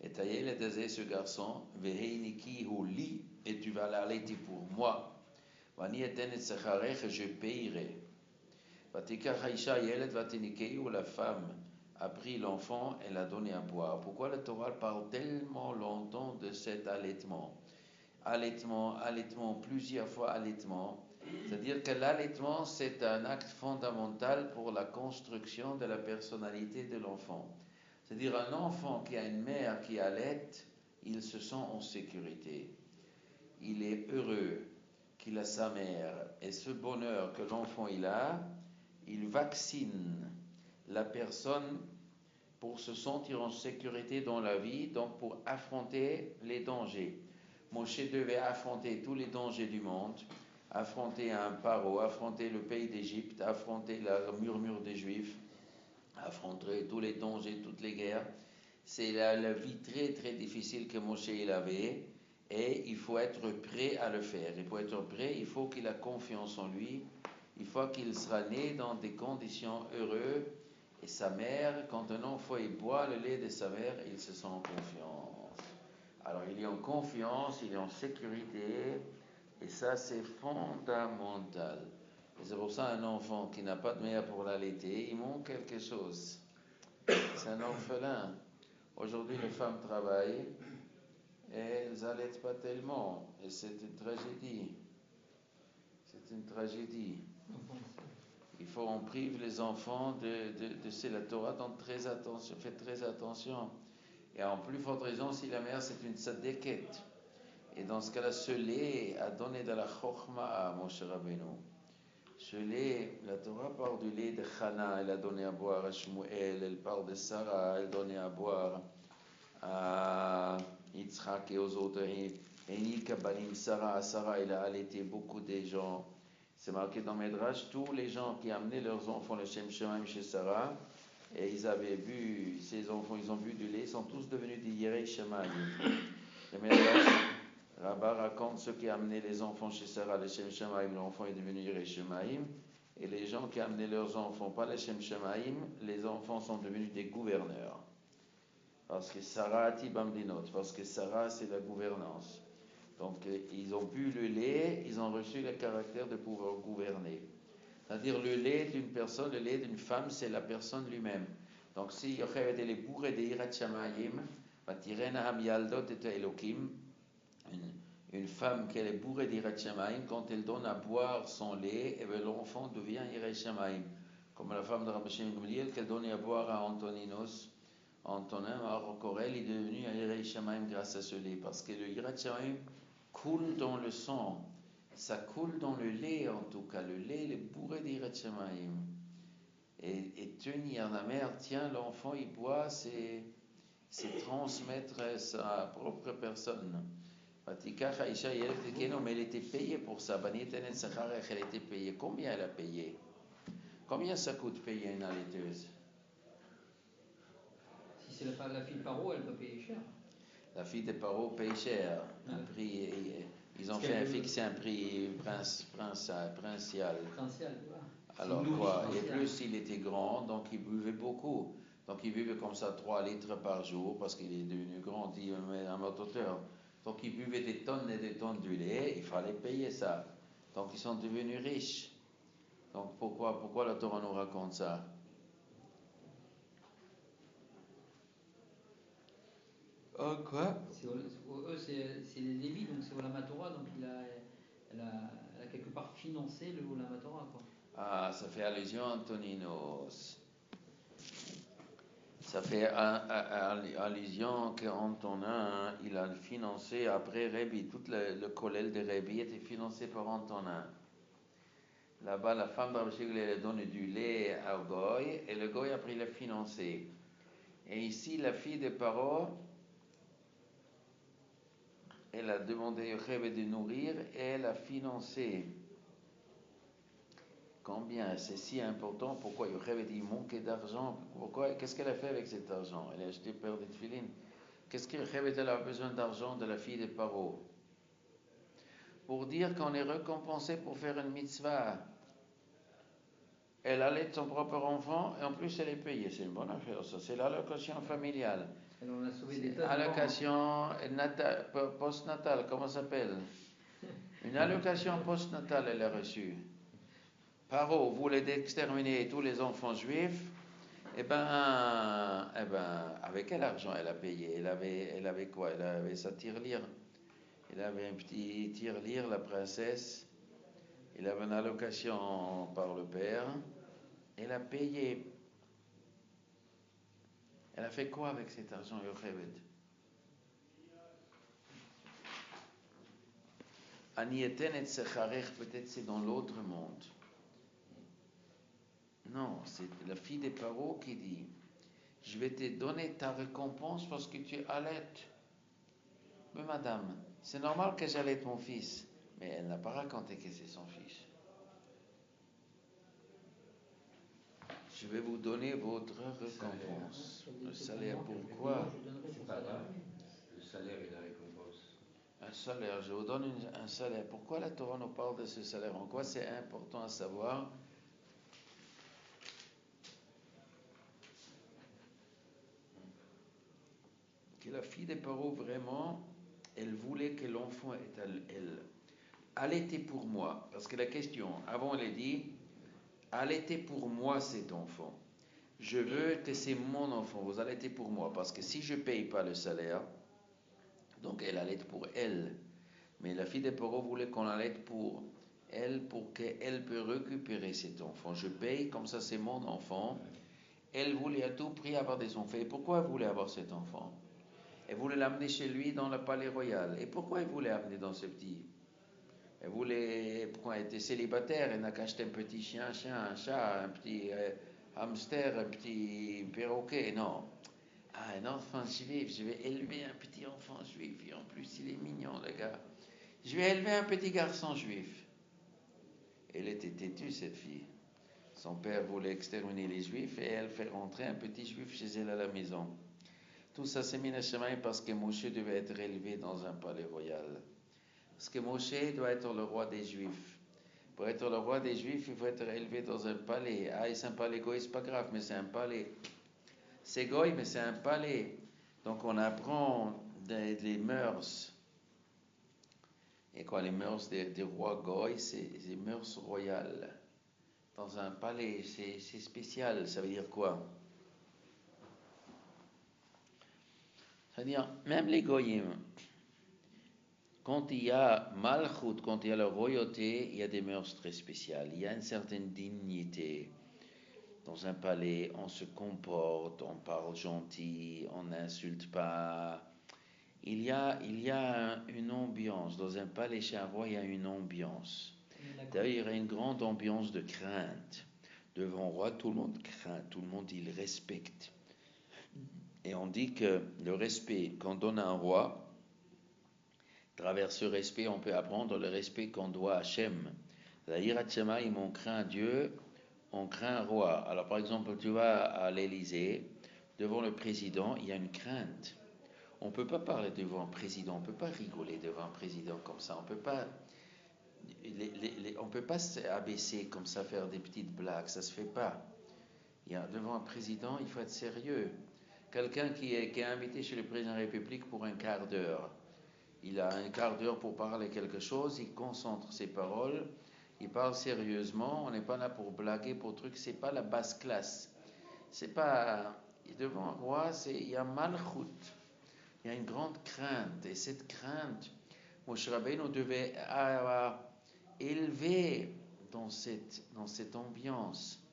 Et Taïel est ce garçon, Veheiniki hu li, et tu vas l'allaiter pour moi. Vani eten et secharech, je payerai. Vatika Haïcha Yelet Vatinikei, où la femme a pris l'enfant et l'a donné à boire. Pourquoi la Torah parle tellement longtemps de cet allaitement? Allaitement, plusieurs fois allaitement. C'est-à-dire que l'allaitement, c'est un acte fondamental pour la construction de la personnalité de l'enfant. C'est-à-dire un enfant qui a une mère qui allaite, il se sent en sécurité. Il est heureux qu'il a sa mère. Et ce bonheur que l'enfant il vaccine la personne pour se sentir en sécurité dans la vie, donc pour affronter les dangers. Moshe devait affronter tous les dangers du monde, affronter un Paro, affronter le pays d'Égypte, affronter la murmure des Juifs, affronter tous les dangers, toutes les guerres. C'est la vie très très difficile que Moshe avait, et il faut être prêt à le faire. Et pour être prêt, il faut qu'il ait confiance en lui, il faut qu'il sera né dans des conditions heureuses. Et sa mère, quand un enfant boit le lait de sa mère, il se sent en confiance. Alors il est en confiance, il est en sécurité, et ça c'est fondamental. Et c'est pour ça un enfant qui n'a pas de mère pour l'allaiter, il manque quelque chose. C'est un orphelin. Aujourd'hui les femmes travaillent et elles n'allaitent pas tellement, et c'est une tragédie. C'est une tragédie. Il faut en priver les enfants de c'est la Torah, donc très attention, faites très attention. Et en plus forte raison si la mère c'est une tzadéket. Et dans ce cas-là, ce lait a donné de la chokhma à Moshe Rabbeinu. Ce lait, la Torah parle du lait de Chana, elle a donné à boire à Shmuel, elle parle de Sarah, elle a donné à boire à Yitzhak et aux autres. Et Nika Banim Sarah, elle a allaité beaucoup de gens. C'est marqué dans Midrash, tous les gens qui amenaient leurs enfants le Shem Shemaim chez Sarah, et ils avaient bu, ces enfants, ils ont bu du lait, ils sont tous devenus des Yirei Shemaim. Le Midrash, Rabba raconte ceux qui amenaient les enfants chez Sarah, le Shem Shemaim, l'enfant est devenu Yirei Shemaim, et les gens qui amenaient leurs enfants, pas le Shem Shemaim, les enfants sont devenus des gouverneurs. Parce que Sarah a Tibamdinot, parce que Sarah c'est la gouvernance. Donc ils ont bu le lait, ils ont reçu le caractère de pouvoir gouverner. C'est-à-dire le lait d'une personne, le lait d'une femme, c'est la personne lui-même. Donc si Yocheved elle est bourrée de Yirat Shamayim, Vatirena Ham Yaldot et Elokim, une femme qui est bourrée d'Yirat Shamayim, quand elle donne à boire son lait, et bien l'enfant devient Yirat Shamayim. Comme la femme de Rabbi Shimon Gamliel qu'elle donnait à boire à Antoninos. Antonin Marocorel est devenu un Yirat Shamayim grâce à ce lait, parce que le Yirat Shamayim coule dans le sang, ça coule dans le lait en tout cas, le lait il est bourré d'Yirat Shamayim. Et tenir la mère, tiens l'enfant il boit, c'est transmettre sa propre personne. Vatikach Aïcha Yelet, mais elle était payée pour ça, Banitenet Sacharech, elle était payée. Combien elle a payé? Combien ça coûte payer une allaiteuse? Si c'est la fille de Paro, elle peut payer cher. La fille de Paro paye cher. Un prix, ils ont fixé un prix princial. Voilà. Alors quoi? Et plus il était grand, donc il buvait beaucoup. Donc il buvait comme ça 3 litres par jour parce qu'il est devenu grand, il est un mototeur. Donc il buvait des tonnes et des tonnes de lait, il fallait payer ça. Donc ils sont devenus riches. Donc pourquoi la Torah nous raconte ça? Oh quoi? Eux c'est les Lévites, donc c'est Olam Torah, donc elle a quelque part financé le Olam Torah, quoi. Ah, ça fait allusion à Antoninos. Ça fait allusion qu'Antonin, il a financé après Rébi, tout le collège de Rébi était financé par Antonin. Là-bas, la femme d'Arbichig lui a donné du lait à Goy, et le Goy après il a financé. Et ici, la fille de Paro, elle a demandé à Yocheved de nourrir, et elle a financé. tombe bien, c'est si important. Pourquoi Yocheved il manquait d'argent? Pourquoi? Qu'est-ce qu'elle a fait avec cet argent? Elle a acheté paire de tefillin. Qu'est-ce que Yocheved elle a besoin d'argent de la fille de Paro? Pour dire qu'on est récompensé pour faire une mitzvah. Elle allait son propre enfant et en plus elle est payée. C'est une bonne affaire, ça. C'est l'allocation familiale. Elle en a sauvé des tas de Allocation post-natale, comment ça s'appelle? Une allocation post-natale, elle a reçue. Paro voulait exterminer tous les enfants juifs. Eh ben, avec quel argent elle a payé? Elle avait quoi? Elle avait sa tirelire. Elle avait un petit tirelire, la princesse. Elle avait une allocation par le père. Elle a payé. Elle a fait quoi avec cet argent, Yocheved? Anieten et Secharech, peut-être c'est dans l'autre monde. Non, c'est la fille des Paro qui dit: je vais te donner ta récompense parce que tu allaites. Mais madame, c'est normal que j'allaite mon fils. Mais elle n'a pas raconté que c'est son fils. Je vais vous donner votre récompense. Le salaire, pourquoi? C'est pas grave. Le salaire et la récompense. Un salaire, je vous donne un salaire. Pourquoi la Torah nous parle de ce salaire? En quoi c'est important à savoir? Que la fille des Paro, vraiment, elle voulait que l'enfant elle allaiter pour moi. Parce que la question, avant elle a dit, allaiter pour moi cet enfant. Je veux que c'est mon enfant, vous allaitez pour moi. Parce que si je ne paye pas le salaire, donc elle allaite pour elle. Mais la fille des Paro voulait qu'on allaite pour elle, pour qu'elle puisse récupérer cet enfant. Je paye, comme ça c'est mon enfant. Elle voulait à tout prix avoir des enfants. Et pourquoi elle voulait avoir cet enfant? Elle voulait l'amener chez lui dans le palais royal. Et pourquoi elle voulait l'amener dans ce petit? Elle voulait, pourquoi elle était célibataire, elle n'a qu'à acheter un petit chien, un chat, un petit hamster, un petit perroquet. Non. Ah, un enfant juif, je vais élever un petit enfant juif. Et en plus, il est mignon, le gars. Je vais élever un petit garçon juif. Elle était têtue, cette fille. Son père voulait exterminer les juifs et elle fait rentrer un petit juif chez elle à la maison. Tout ça, c'est Minashamayim parce que Moshe devait être élevé dans un palais royal. Parce que Moshe doit être le roi des Juifs. Pour être le roi des Juifs, il faut être élevé dans un palais. Ah, et c'est un palais goy, c'est pas grave, mais c'est un palais. C'est goy, mais c'est un palais. Donc on apprend des mœurs. Et quoi, les mœurs des rois goy, c'est des mœurs royales. Dans un palais, c'est spécial. Ça veut dire quoi? C'est-à-dire, même les goyim, quand il y a malchut, quand il y a la royauté, il y a des mœurs très spéciales. Il y a une certaine dignité. Dans un palais, on se comporte, on parle gentil, on n'insulte pas. Il y a une ambiance. Dans un palais chez un roi, il y a une ambiance. D'ailleurs, il y a une grande ambiance de crainte. Devant le roi, tout le monde craint, tout le monde il respecte. Et on dit que le respect qu'on donne à un roi, à travers ce respect, on peut apprendre le respect qu'on doit à Hachem. C'est-à-dire, on craint Dieu, on craint un roi. Alors, par exemple, tu vas à l'Élysée, devant le président, il y a une crainte. On ne peut pas parler devant un président, on ne peut pas rigoler devant un président comme ça, on ne peut pas s'abaisser comme ça, faire des petites blagues, ça ne se fait pas. Devant un président, il faut être sérieux. Quelqu'un qui est invité chez le président de la République pour un quart d'heure, il a un quart d'heure pour parler quelque chose, il concentre ses paroles, il parle sérieusement, on n'est pas là pour blaguer, pour trucs, c'est pas la basse classe. C'est pas... Devant un roi, il y a malchut, il y a une grande crainte, et cette crainte, Moshe Rabbeinu devait élever dans cette ambiance.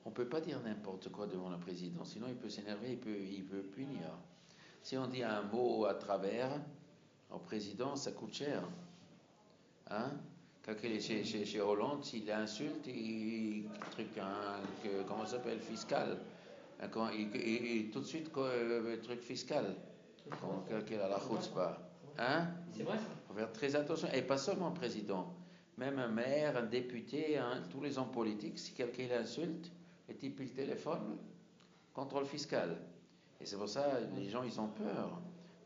On ne peut pas dire n'importe quoi devant le président, sinon il peut s'énerver, il peut punir. Si on dit un mot à travers au président, ça coûte cher. Hein? Quand il est chez Hollande, s'il insulte, comment ça s'appelle, fiscal. Tout de suite, truc fiscal. Qu'il a la chutzpah. Hein? C'est vrai ça? faut faire très attention. Et pas seulement un président, même un maire, un député, tous les hommes politiques, si quelqu'un l'insulte, le type il téléphone, contrôle fiscal. Et c'est pour ça les gens ils ont peur.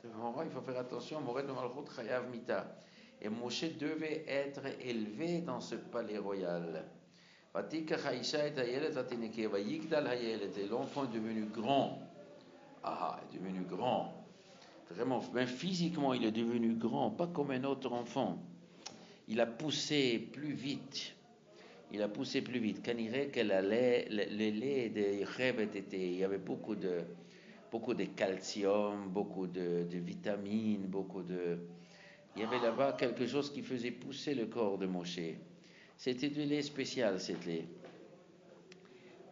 Il faut faire attention. Mored Malchut Chayav Mita. Et Moshe devait être élevé dans ce palais royal. Et l'enfant est devenu grand. Ah, est devenu grand. Vraiment, même physiquement, il est devenu grand, pas comme un autre enfant. Il a poussé plus vite. Quand il dirait que le lait de Yocheved il y avait beaucoup de calcium, beaucoup de vitamines, il y avait là-bas quelque chose qui faisait pousser le corps de Moshe. C'était du lait spécial, cet lait.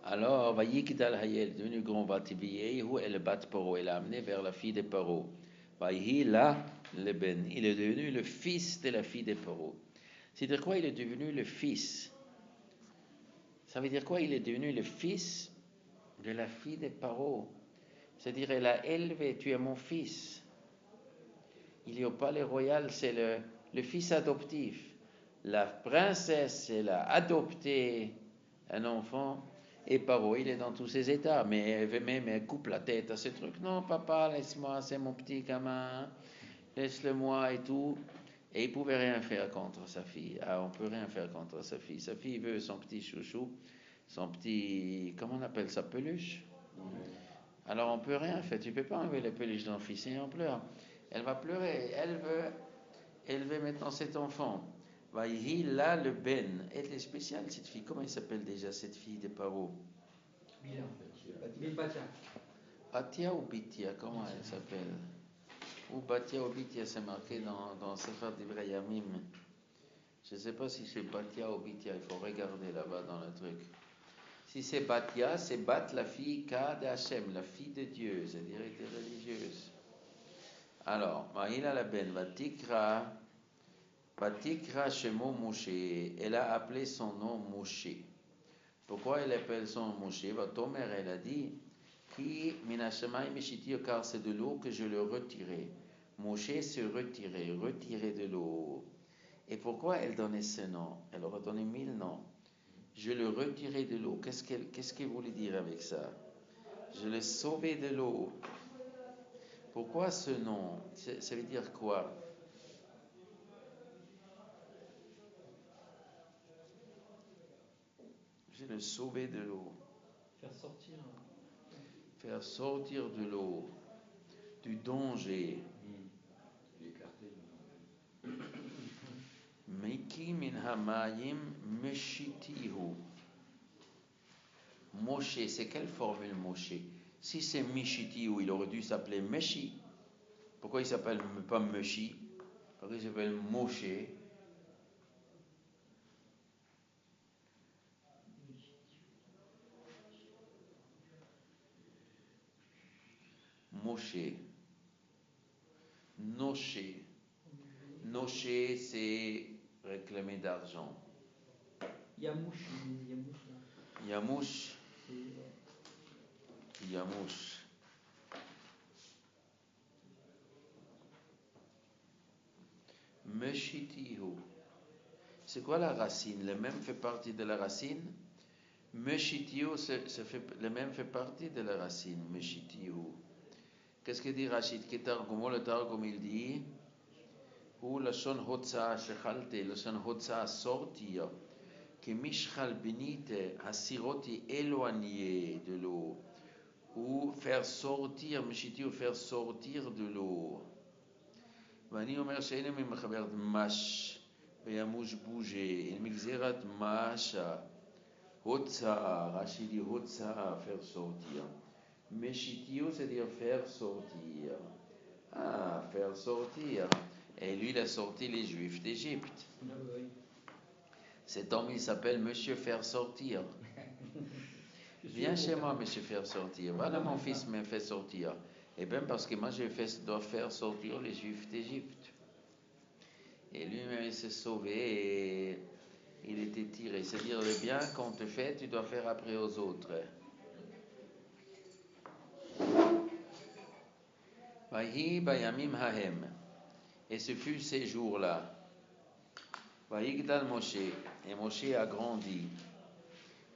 Alors, Vayikdal Hayel, devenu grand, Vatibiyehu, el bat Paro, il a amené vers la fille de Paro. Vayi la le ben, il est devenu le fils de la fille de Paro. C'est-à-dire quoi? Il est devenu le fils. Ça veut dire quoi? Il est devenu le fils de la fille de Paro. C'est-à-dire, elle a élevé, tu es mon fils. Il y a au palais royal, c'est le fils adoptif. La princesse, elle a adopté un enfant. Et Paro, il est dans tous ses états. Mais elle coupe la tête à ce truc. Non, papa, laisse-moi, c'est mon petit gamin. Laisse-le-moi et tout. Et il ne pouvait rien faire contre sa fille. On ne peut rien faire contre sa fille. Sa fille veut son petit chouchou, son petit, comment on appelle ça, peluche. Alors on ne peut rien faire. Tu ne peux pas enlever les peluches d'un fils et on pleure. Elle va pleurer. Elle veut élever maintenant cet enfant. Vaïhi là le ben. Elle est spéciale cette fille. Comment elle s'appelle déjà cette fille de Paro? Batia. Batia ou Bitia? Comment elle s'appelle? Ou Batia ou Bitia, c'est marqué dans Sefer Divrei Yamim. Je ne sais pas si c'est Batia ou Bitia. Il faut regarder là-bas dans le truc. Si c'est Batia, c'est Bat, la fille Ka de Hachem, la fille de Dieu, c'est-à-dire elle était religieuse. Alors, Maïla la ben, Vatikra Shemo Moshe, elle a appelé son nom Moshe. Pourquoi elle appelle son nom Moshe? Vatomer, elle a dit, Ki minashamay meshiti, car c'est de l'eau que je le retirai. Moshe se retirer de l'eau. Et pourquoi elle donnait ce nom? Elle aurait donné 1000 noms. Je le retirai de l'eau. Qu'est-ce qu'elle voulait dire avec ça? Je l'ai sauvé de l'eau. Pourquoi ce nom? Ça veut dire quoi? Je l'ai sauvé de l'eau. Faire sortir de l'eau, du danger. Meki min hamayim meshitihu. Moshe, c'est quelle formule Moshe? Si c'est Mishitihu, il aurait dû s'appeler Meshi. Pourquoi il ne s'appelle pas Meshi? Pourquoi il s'appelle Moshe? Moshe. Noché, c'est réclamer d'argent. Yamouche. Meshitihu. C'est quoi la racine? Le même fait partie de la racine. Meshitihu, le même fait partie de la racine. Meshitihu. Qu'est-ce que dit Rachid? Le Targum il dit ou la son hotza shechalte, la son hotza sortir, que mishchal benite hasiroti éloigné de l'eau, ou faire sortir, meshitihu, faire sortir de l'eau. ואני אומר שאין מחבר מש וימוש בוז'ה, אל מגזרת משה, הוצאה, רש"י dit הוצאה, faire sortir. Meshitihu, c'est-à-dire faire sortir. Ah, faire sortir. Et lui, il a sorti les Juifs d'Égypte. Cet homme, il s'appelle Monsieur Faire Sortir. Viens chez moi, Monsieur Faire Sortir. Voilà, mon fils me fait sortir. Et bien, parce que moi, dois faire sortir les Juifs d'Égypte. Et lui-même, il s'est sauvé et il était tiré. C'est-à-dire, le bien qu'on te fait, tu dois faire après aux autres. Vahi bayamim hahem. Et ce fut ces jours-là. Vayigdal Moshe. Et Moshe a grandi.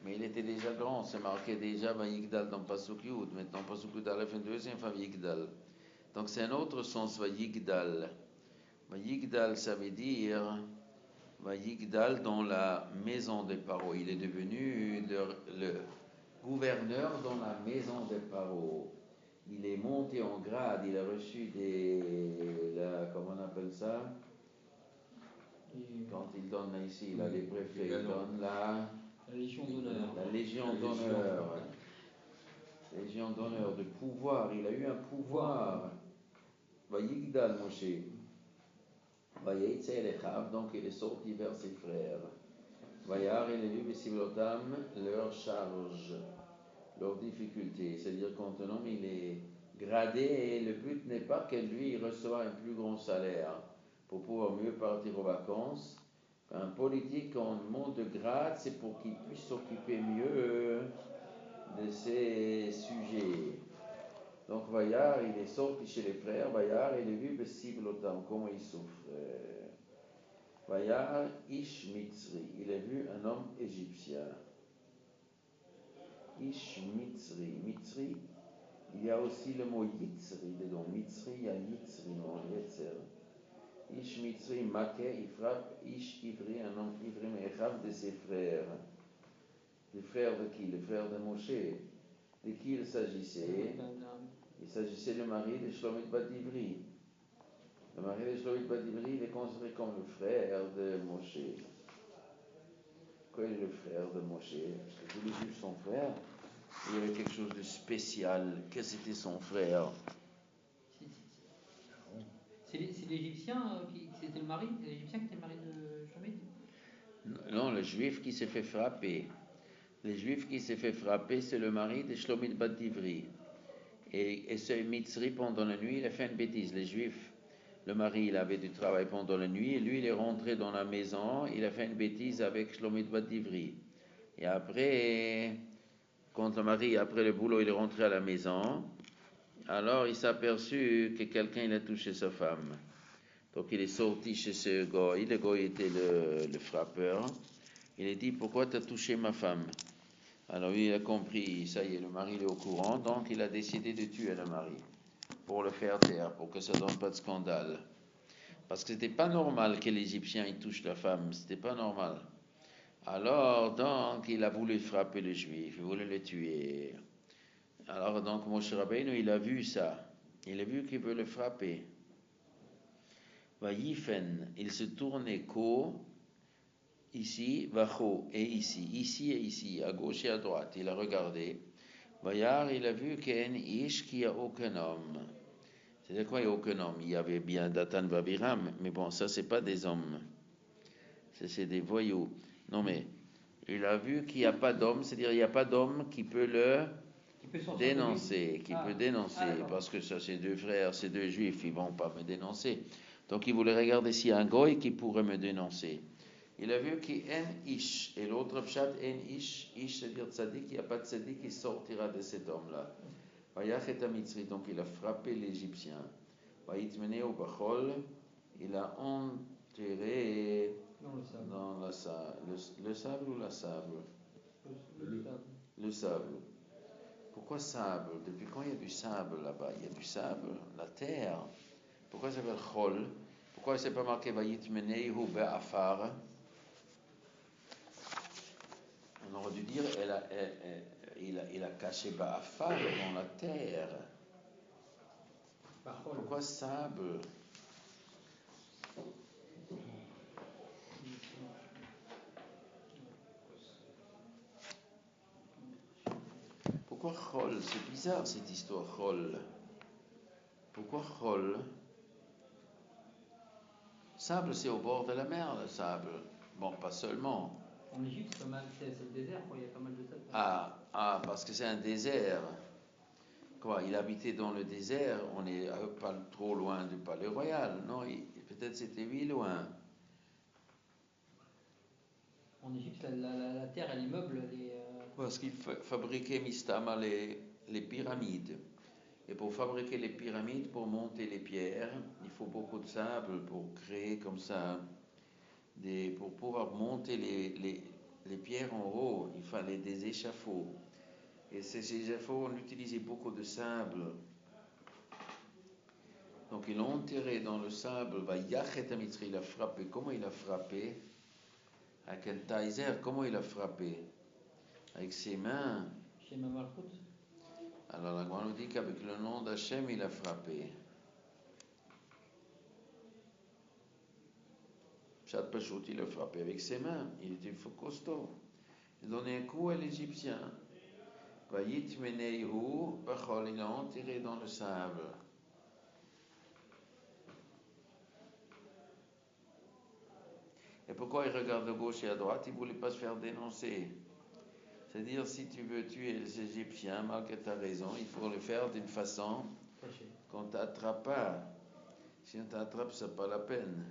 Mais il était déjà grand, c'est marqué déjà Vayigdal dans Pasuk Yud. Maintenant, Pasuk Yud Aleph, une deuxième fois Vayigdal. Donc c'est un autre sens Vayigdal. Vayigdal, ça veut dire Vayigdal dans la maison des Paro. Il est devenu le gouverneur dans la maison des Paro. Il est monté en grade, il a reçu comment on appelle ça? Quand il donne ici, là, les préfets, il donne La Légion d'honneur. la Légion d'honneur. Légion d'honneur, de pouvoir. Il a eu un pouvoir. Vayigdal Moshe. Vayetze Elechav, donc il est sorti vers ses frères. Vayar et Lévi Besiblotam, leur charge, leur difficulté. C'est-à-dire quand un homme il est gradé, et le but n'est pas que lui il reçoit un plus grand salaire pour pouvoir mieux partir aux vacances. Un politique, quand on monte de grade, c'est pour qu'il puisse s'occuper mieux de ses sujets. Donc Vayar, il est sorti chez les frères, Vayar et Lévi Besiblotam, comment il souffre. Vayar Ish Mitzri, il a vu un homme égyptien. Ish Mitzri, Mitzri, il y a aussi le mot Yitzri dedans. Mitzri, il y a Yitzri, non, Yetzer. Ish Mitzri, Maké, il frappe Ish Ivri, un homme ivri, mais Echav de ses frères. Les frères de qui? Les frères de Moshe. De qui il s'agissait? Il s'agissait du mari de Shlomit Bat Ivri. Le mari de Shlomit Bat Ivri, il est considéré comme le frère de Moshe. Pourquoi il est le frère de Moshe? Parce que tous les juifs sont frères. Il y avait quelque chose de spécial. Qu'est-ce que c'était son frère? C'est l'Égyptien c'était le mari, l'Égyptien qui était le mari de Shlomi? Non, le juif qui s'est fait frapper. Le juif qui s'est fait frapper, c'est le mari de Shlomit Bat Ivri. Et ce Mitzri, pendant la nuit, il a fait une bêtise. Les juifs, le mari, il avait du travail pendant la nuit, et lui, il est rentré dans la maison, il a fait une bêtise avec Shlomit Bat Ivri. Et après, quand le mari, après le boulot, il est rentré à la maison, alors il s'est aperçu que quelqu'un il a touché sa femme. Donc il est sorti chez ce goy. Le goy était le frappeur. Il a dit, pourquoi tu as touché ma femme? Alors lui, il a compris, ça y est, le mari il est au courant, donc il a décidé de tuer le mari pour le faire taire, pour que ça ne donne pas de scandale. Parce que c'était pas normal que l'Égyptien il touche la femme, c'était pas normal. Alors, donc, il a voulu frapper le juif, il voulait le tuer. Alors, donc, Moshe Rabbeinu, il a vu ça. Il a vu qu'il veut le frapper. Vayifen, il se tournait ici, vacho, et ici, à gauche et à droite. Il a regardé. Vayar, il a vu qu'en ish, qu'il n'y a aucun homme. C'est-à-dire quoi, il n'y a aucun homme? Il y avait bien Datan Vabiram, mais bon, ça, c'est pas des hommes. Ça, c'est des voyous. Non, mais il a vu qu'il n'y a pas d'homme, c'est-à-dire il n'y a pas d'homme qui peut le dénoncer, parce que ça, c'est deux frères, c'est deux juifs, ils ne vont pas me dénoncer. Donc il voulait regarder s'il y a un goy qui pourrait me dénoncer. Il a vu qu'il y a un ish, et l'autre pshat, un ish, c'est-à-dire tzadik, il n'y a pas de tzadik qui sortira de cet homme-là. Donc il a frappé l'Égyptien. Il a enterré dans le sable ou la sable? Le sable. Pourquoi sable? Depuis quand il y a du sable là-bas? Il y a du sable, la terre. Pourquoi ça s'appelle Chol? Pourquoi c'est pas marqué Vayitmenehu be'afar? On aurait dû dire il a caché be'afar dans la terre. Pourquoi sable? Pourquoi Chol? C'est bizarre cette histoire, Chol. Pourquoi Chol? Sable, c'est au bord de la mer, le sable. Bon, pas seulement. En Égypte, c'est le désert, quoi. Il y a pas mal de sable. Parce que c'est un désert. Quoi, il habitait dans le désert, on n'est pas trop loin du palais royal, non? Peut-être c'était lui loin. En Égypte, la terre et les meubles, Parce qu'il fabriquait Mistama les pyramides. Et pour fabriquer les pyramides, pour monter les pierres, il faut beaucoup de sable pour créer comme ça, pour pouvoir monter les pierres en haut, il fallait des échafauds. Et ces échafauds, on utilisait beaucoup de sable. Donc ils l'ont enterré dans le sable. Yachet Amitri, il a frappé. Comment il a frappé? Avec un taïser, comment il a frappé? Avec ses mains. Chez ma Malchut. Alors la Gemara nous dit qu'avec le nom d'Hachem, il a frappé. Pshat Pashut, il a frappé avec ses mains. Il était costaud. Il a donné un coup à l'Égyptien. Vayit Meneihu, Bachol, il l'a enterré dans le sable. Et pourquoi il regarde de gauche et à droite? Il ne voulait pas se faire dénoncer. C'est-à-dire, si tu veux tuer les Égyptiens, malgré ta raison, il faut le faire d'une façon qu'on ne t'attrape pas. Si on t'attrape, ce n'est pas la peine.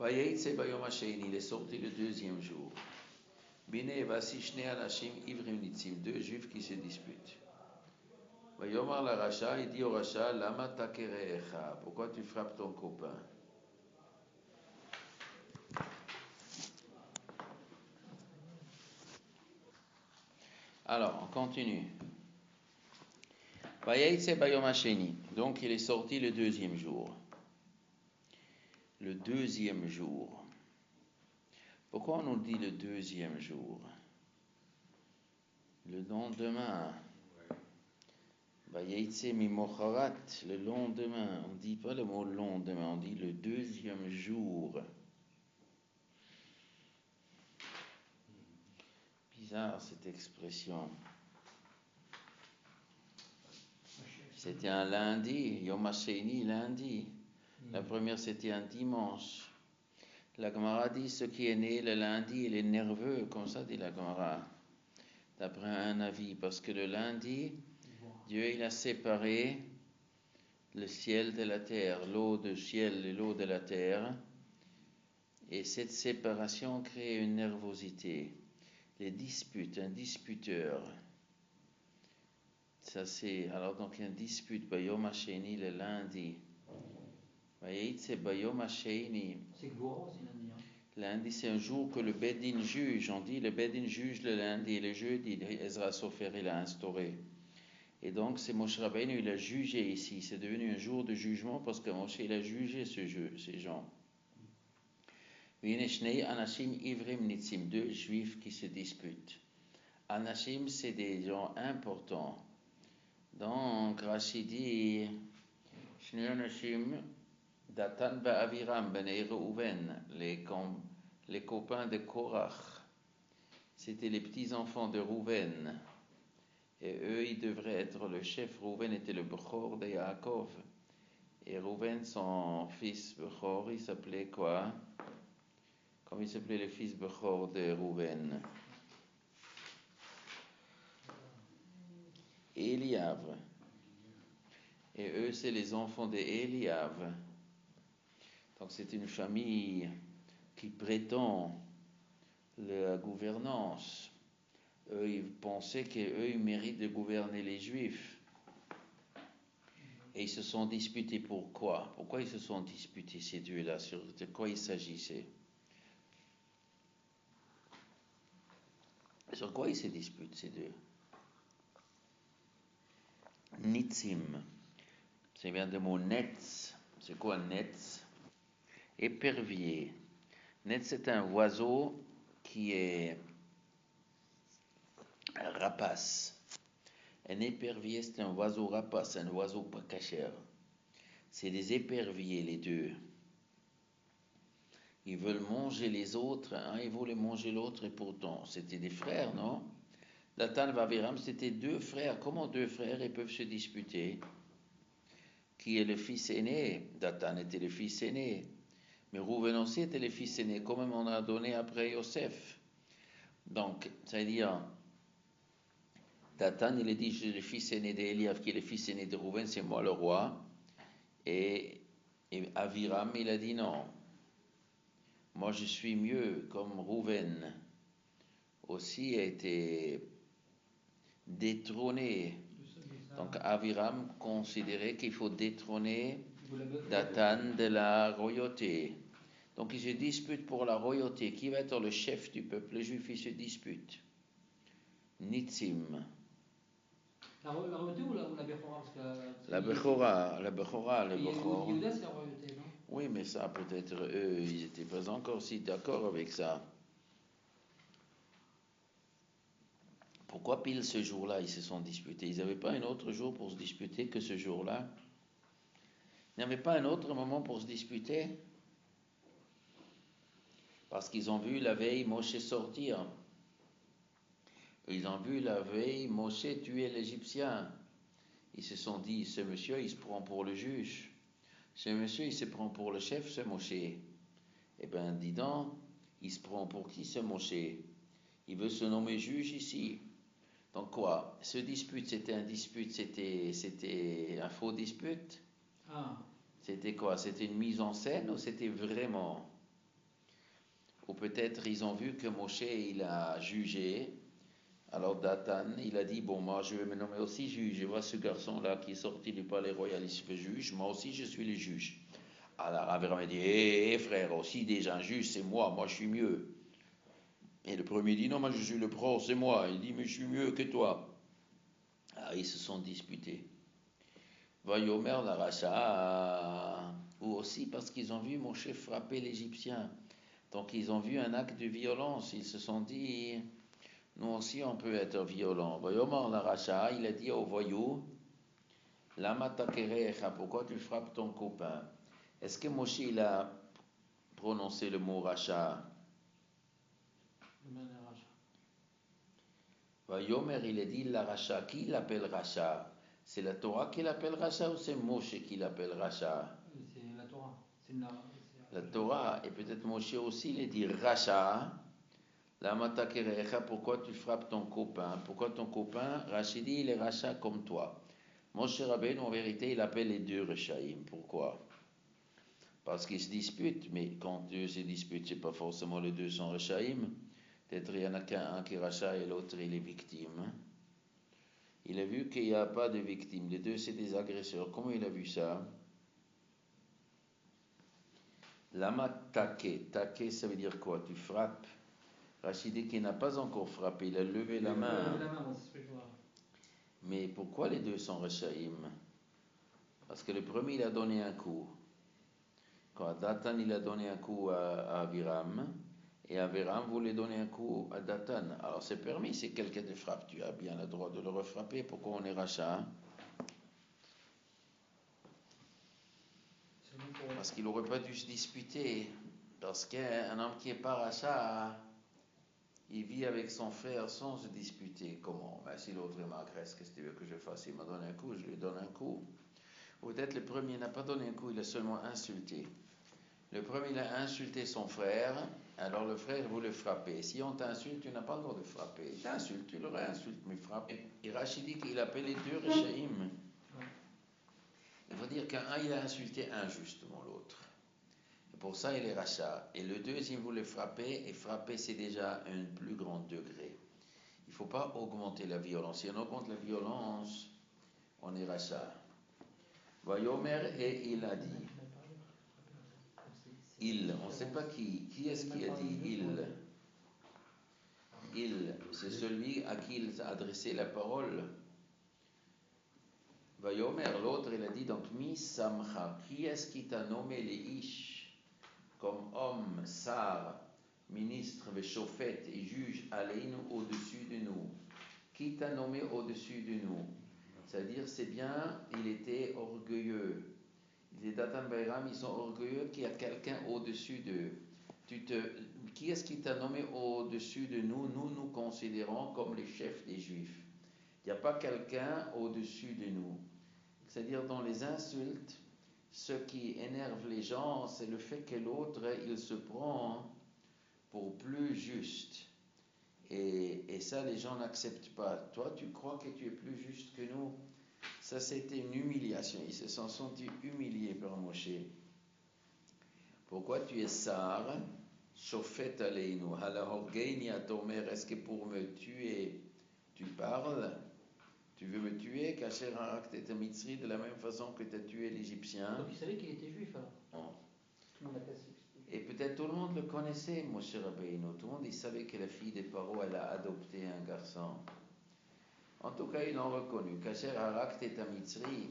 Il est sorti le deuxième jour. Bine Vasishne Anashim Ivrim Nitzim, deux juifs qui se disputent. Vayomar la Racha, il dit au Racha, Lama takerecha, pourquoi tu frappes ton copain? Alors, on continue. Vayaitse Bayom Hasheni, donc il est sorti le deuxième jour. Le deuxième jour. Pourquoi on nous dit le deuxième jour? Le lendemain. Vayaitse Mimocharat, le lendemain. On ne dit pas le mot lendemain, on dit le deuxième jour. Bizarre cette expression. C'était un lundi, Yom HaSheni, lundi. La première, c'était un dimanche. La Gemara dit, ce qui est né le lundi, il est nerveux, comme ça dit la Gemara. D'après un avis, parce que le lundi, Dieu, il a séparé le ciel de la terre, l'eau du ciel et l'eau de la terre. Et cette séparation crée une nervosité. Les disputes, un disputeur. Ça c'est, alors donc il y a une dispute, Bayom HaSheni le lundi. C'est Bayom HaSheni. C'est Gvora aussi lundi. Lundi c'est un jour que le Bedin juge. On dit le Bedin juge le lundi et le jeudi. Ezra Sofer il a instauré. Et donc c'est Moshe Rabbeinu, il a jugé ici. C'est devenu un jour de jugement parce que Moshe il a jugé ces gens. Anashim Ivrim Nitzim, deux juifs qui se disputent. Anashim c'est des gens importants. Donc, Rashi dit, Shnei Anashim, Datan Ba'aviram, Ben Reuven, les copains de Korach, c'était les petits-enfants de Reuven. Et eux, ils devraient être le chef. Reuven était le Bechor de Yaakov. Et Reuven, son fils Bechor, il s'appelait quoi? Comme il s'appelait le fils Bechor de Reuven? Eliav. Et eux, c'est les enfants d'Eliav. Donc c'est une famille qui prétend la gouvernance. Eux, ils pensaient qu'eux, ils méritent de gouverner les Juifs. Et ils se sont disputés pourquoi? Pourquoi ils se sont disputés ces deux-là? De quoi il s'agissait? Sur quoi ils se disputent ces deux? Nitzim. C'est bien le mot netz. C'est quoi netz? Épervier. Netz, c'est un oiseau qui est rapace. Un épervier, c'est un oiseau rapace, un oiseau pas cachère. C'est des éperviers, les deux. Ils veulent manger les autres, ils voulaient manger l'autre, et pourtant, c'était des frères, non? Datan et Aviram, c'était deux frères. Comment deux frères, ils peuvent se disputer? Qui est le fils aîné? Datan était le fils aîné. Mais Rouven aussi était le fils aîné, comme on a donné après Yosef. Donc, c'est-à-dire, Datan, il a dit, je suis le fils aîné d'Eliav, qui est le fils aîné de Rouven, c'est moi le roi. Et Aviram, il a dit non. moi je suis mieux, comme Rouven aussi a été détrôné. Donc Aviram considérait qu'il faut détrôner Dathan de la royauté. Donc ils se disputent pour la royauté. Qui va être le chef du peuple juif? Ils se disputent. Nitzim. La royauté ou la Bechora? La Bechora, les Bechor. Yehuda, c'est la royauté, non? Oui, mais ça, peut-être, eux, ils n'étaient pas encore si d'accord avec ça. Pourquoi pile ce jour-là, ils se sont disputés? Ils n'avaient pas un autre jour pour se disputer que ce jour-là? Il n'y avait pas un autre moment pour se disputer? Parce qu'ils ont vu la veille Moshe sortir. Ils ont vu la veille Moshe tuer l'Égyptien. Ils se sont dit, ce monsieur, il se prend pour le juge. Ce monsieur, il se prend pour le chef, ce Moshe. Eh bien, dis donc, il se prend pour qui, ce Moshe? Il veut se nommer juge ici. Donc quoi? Ce dispute, c'était un faux dispute? C'était quoi? C'était une mise en scène ou c'était vraiment? Ou peut-être ils ont vu que Moshe, il a jugé. Alors Dathan, il a dit, bon, moi je vais me nommer aussi juge. Je vois ce garçon-là qui est sorti du palais royal, il se fait juge. Moi aussi, je suis le juge. Alors Aviram a dit, frère, aussi déjà un juge, c'est moi je suis mieux. Et le premier dit, non, moi je suis le pro, c'est moi. Il dit, mais je suis mieux que toi. Ah, ils se sont disputés. Vayomer la racha, ou aussi parce qu'ils ont vu Moshe frapper l'Égyptien. Donc ils ont vu un acte de violence. Ils se sont dit, nous aussi on peut être violent. Vayomer la racha, il a dit au voyou, lama takerecha, pourquoi tu frappes ton copain? Est-ce que Moshe il a prononcé le mot racha? Vayomer, il a dit la racha. Qui l'appelle racha? C'est la Torah qui l'appelle racha ou c'est Moshe qui l'appelle racha? C'est la Torah. La Torah, et peut-être Moshe aussi, il a dit racha. La matakerecha, pourquoi tu frappes ton copain? Pourquoi ton copain, Rachidi, il est racha comme toi? Moshe Rabbeinu, en vérité, il appelle les deux rachaïm. Pourquoi? Parce qu'ils se disputent, mais quand deux se disputent, c'est pas forcément les deux sont rachaïm. Peut-être il y en a qu'un qui est racha et l'autre il est victime. Il a vu qu'il n'y a pas de victime. Les deux c'est des agresseurs. Comment il a vu ça? Lama take. Take, ça veut dire quoi? Tu frappes. Rachidi qui n'a pas encore frappé, il a levé la main. Mais pourquoi les deux sont rachaïm? Parce que le premier il a donné un coup. Quand Dathan il a donné un coup à Aviram, et Aviram voulait donner un coup à Dathan. Alors c'est permis, si quelqu'un te frappe, tu as bien le droit de le refrapper. Pourquoi on est racha? Parce qu'il n'aurait pas dû se disputer. Parce qu'un homme qui est pas racha, il vit avec son frère sans se disputer. Comment? Ben, si l'autre m'agresse, qu'est-ce que tu veux que je fasse? Il m'a donné un coup, je lui donne un coup. Ou peut-être le premier n'a pas donné un coup, il a seulement insulté. Le premier, il a insulté son frère, alors le frère voulait frapper. Si on t'insulte, tu n'as pas le droit de frapper. Il t'insulte, tu le réinsultes, mais frappe. Et Rachidi, il appelle les deux Rechaïm. Il faut dire qu'un, il a insulté injustement l'autre. Et pour ça, il est rachat. Et le deuxième voulait frapper, et frapper, c'est déjà un plus grand degré. Il ne faut pas augmenter la violence. Si on augmente la violence, on est rachat. Vayomer, et il a dit. Il, on ne sait pas qui. Qui est-ce qui a dit il? Il, c'est celui à qui il a adressé la parole. Vayomer, l'autre, il a dit donc, Mi Samcha, qui est-ce qui t'a nommé les Ish comme homme, sar, ministre, chauffette et juge, Aleinu au-dessus de nous? Qui t'a nommé au-dessus de nous? C'est-à-dire, c'est bien, il était orgueilleux. Les Dathan Bayram, ils sont orgueilleux qu'il y a quelqu'un au-dessus d'eux. Qui est-ce qui t'a nommé au-dessus de nous? Nous nous considérons comme les chefs des Juifs. Il n'y a pas quelqu'un au-dessus de nous. C'est-à-dire, dans les insultes, ce qui énerve les gens, c'est le fait que l'autre, il se prend pour plus juste. Et ça, les gens n'acceptent pas. Toi, tu crois que tu es plus juste que nous? Ça, c'était une humiliation. Ils se sont sentis humiliés par Moshe. Pourquoi tu es sar? Shofet aleinu, halahorgeini atomer, est-ce que pour me tuer, tu parles? Tu veux me tuer, Kasher harakte et mitzri, de la même façon que tu as tué l'Égyptien? Donc il savait qu'il était juif alors. Non. Tout le monde a cassé. Et peut-être tout le monde le connaissait, Moshe Rabbeinu. Tout le monde il savait que la fille de Paro, elle a adopté un garçon. En tout cas, ils l'ont reconnu. Kasher harakte et mitzri.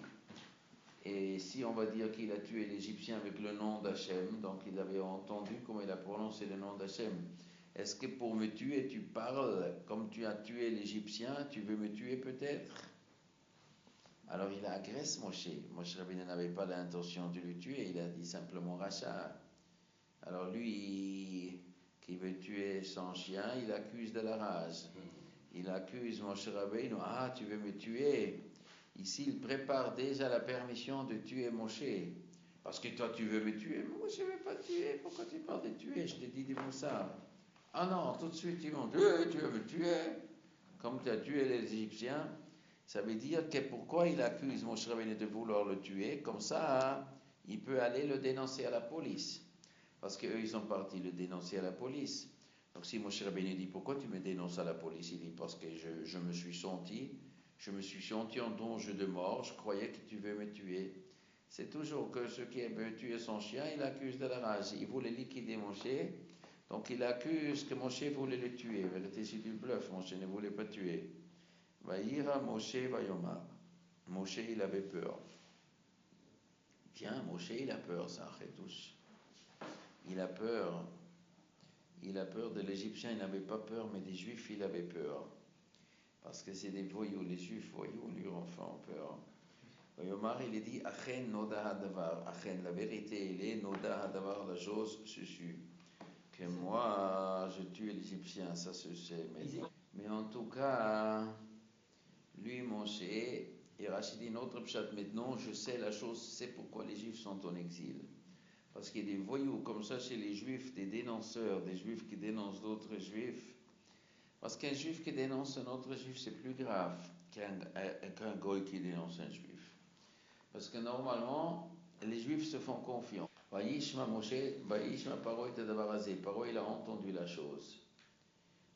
Et si on va dire qu'il a tué l'Égyptien avec le nom d'Hachem, donc il avait entendu comment il a prononcé le nom d'Hachem. Est-ce que pour me tuer, tu parles comme tu as tué l'Égyptien? Tu veux me tuer peut-être? Alors il a agressé Moshe. Moshe Rabbeinu n'avait pas l'intention de le tuer, il a dit simplement rachat. Alors lui, qui veut tuer son chien, il accuse de la rage. Il accuse Moshe Rabbeinu, ah tu veux me tuer? Ici, il prépare déjà la permission de tuer Moshe. Parce que toi, tu veux me tuer. Moi, je ne veux pas tuer. Pourquoi tu parles de tuer? Je t'ai dit des Moussard. Ah non, tout de suite, ils vont tuer. Tu veux me tuer? Comme tu as tué les Égyptiens. Ça veut dire que pourquoi il accuse Moshe Rabbeinu de vouloir le tuer? Comme ça, il peut aller le dénoncer à la police. Parce qu'eux, ils sont partis le dénoncer à la police. Donc si Moshe Rabbeinu dit, pourquoi tu me dénonces à la police? Il dit, parce que je me suis senti en danger de mort, je croyais que tu veux me tuer. C'est toujours que ce qui veut tuer son chien, il accuse de la rage. Il voulait liquider Moshe, donc il accuse que Moshe voulait le tuer. En vérité, c'est du bluff, Moshe ne voulait pas tuer. Vaïra Moshe Vayomar. Moshe, il avait peur. Tiens, Moshe, il a peur, ça, Chétouche. Il a peur. Il a peur de l'Égyptien, il n'avait pas peur, mais des Juifs, il avait peur. Parce que c'est des voyous, les Juifs voyous lui en font peur. Yomar, il est dit, Achen noda hadavar. Achen, la vérité, il est noda hadavar, la chose se sut. Que moi, je tue l'Égyptien, ça se sait. Mais en tout cas, lui, Moshe, et Rachid dit, notre pshat, maintenant, je sais la chose, c'est pourquoi les Juifs sont en exil. Parce qu'il y a des voyous comme ça chez les Juifs, des dénonceurs, des Juifs qui dénoncent d'autres Juifs. Parce qu'un Juif qui dénonce un autre Juif, c'est plus grave qu'un goy qui dénonce un Juif. Parce que normalement, les Juifs se font confiance. Vayishma Moshe, Vayishma Paro et Tadabarazé. Paro, il a entendu la chose.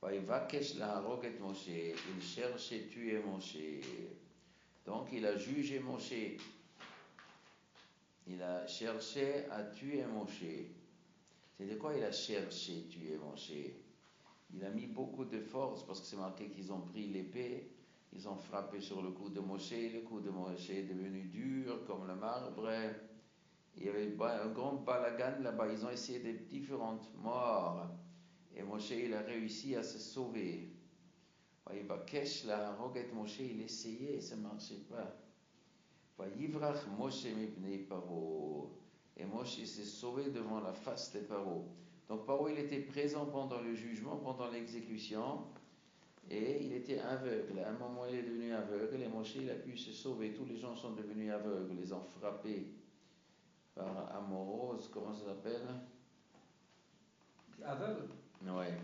Vayevakesh laharog et Moshe. Il cherchait tuer Moshe. Donc, il a jugé Moshe. Il a cherché à tuer Moshe. C'est de quoi il a cherché tuer Moshe? Il a mis beaucoup de force parce que c'est marqué qu'ils ont pris l'épée, ils ont frappé sur le cou de Moshe, le cou de Moshe est devenu dur comme le marbre. Il y avait un grand balagan là-bas, ils ont essayé de différentes morts et Moshe il a réussi à se sauver. Il va cacher la roguette Moshe, il essayait, ça ne marchait pas. Yivrach Moshe mipnei Paro. Et Moshe s'est sauvé devant la face de Paro. Donc Paro, il était présent pendant le jugement, pendant l'exécution, et il était aveugle. À un moment, il est devenu aveugle, et Moshe, il a pu se sauver. Tous les gens sont devenus aveugles, ils ont frappé par Amorose, comment ça s'appelle? Aveugle? Ouais.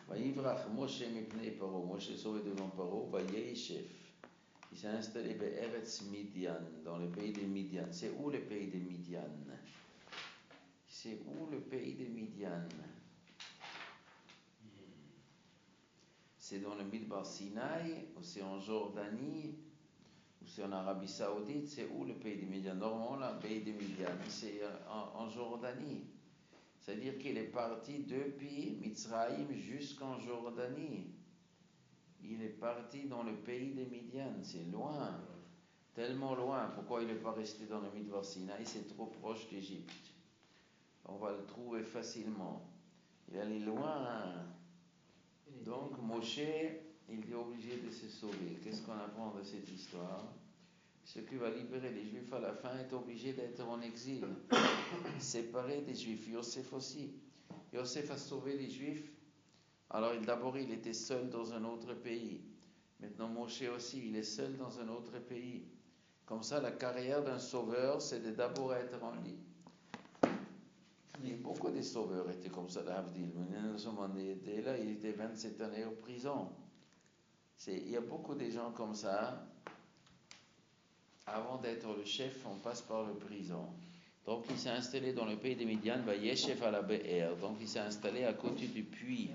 Vayivrach Moshe mipnei Paro. Moshe est sauvé devant Paro, Vayeshef. Il s'est installé à Eretz Midian, dans le pays des Midian. C'est où le pays des Midian? C'est où le pays des Midian? C'est dans le Midbar Sinaï, ou c'est en Jordanie, ou c'est en Arabie Saoudite? C'est où le pays des Midian? Normalement, le pays des Midian, c'est en Jordanie. C'est-à-dire qu'il est parti depuis Mitzraïm jusqu'en Jordanie. Il est parti dans le pays des Midian, c'est loin, tellement loin. Pourquoi il n'est pas resté dans le Midbar Sinaï? C'est trop proche d'Égypte. On va le trouver facilement. Il est allé loin. Donc Moshe, il est obligé de se sauver. Qu'est-ce qu'on apprend de cette histoire? Ce qui va libérer les Juifs à la fin est obligé d'être en exil, séparé des Juifs. Yosef aussi. Yosef a sauvé les Juifs. Alors d'abord il était seul dans un autre pays. Maintenant Moshe aussi, il est seul dans un autre pays. Comme ça, la carrière d'un sauveur, c'est de d'abord être en lit. Et beaucoup de sauveurs étaient comme ça, l'Havdil. Là, il était 27 années en prison. Il y a beaucoup de gens comme ça. Avant d'être le chef, on passe par la prison. Donc il s'est installé dans le pays des Midian, Vayeshev à la Be'er. Donc il s'est installé à côté du puits.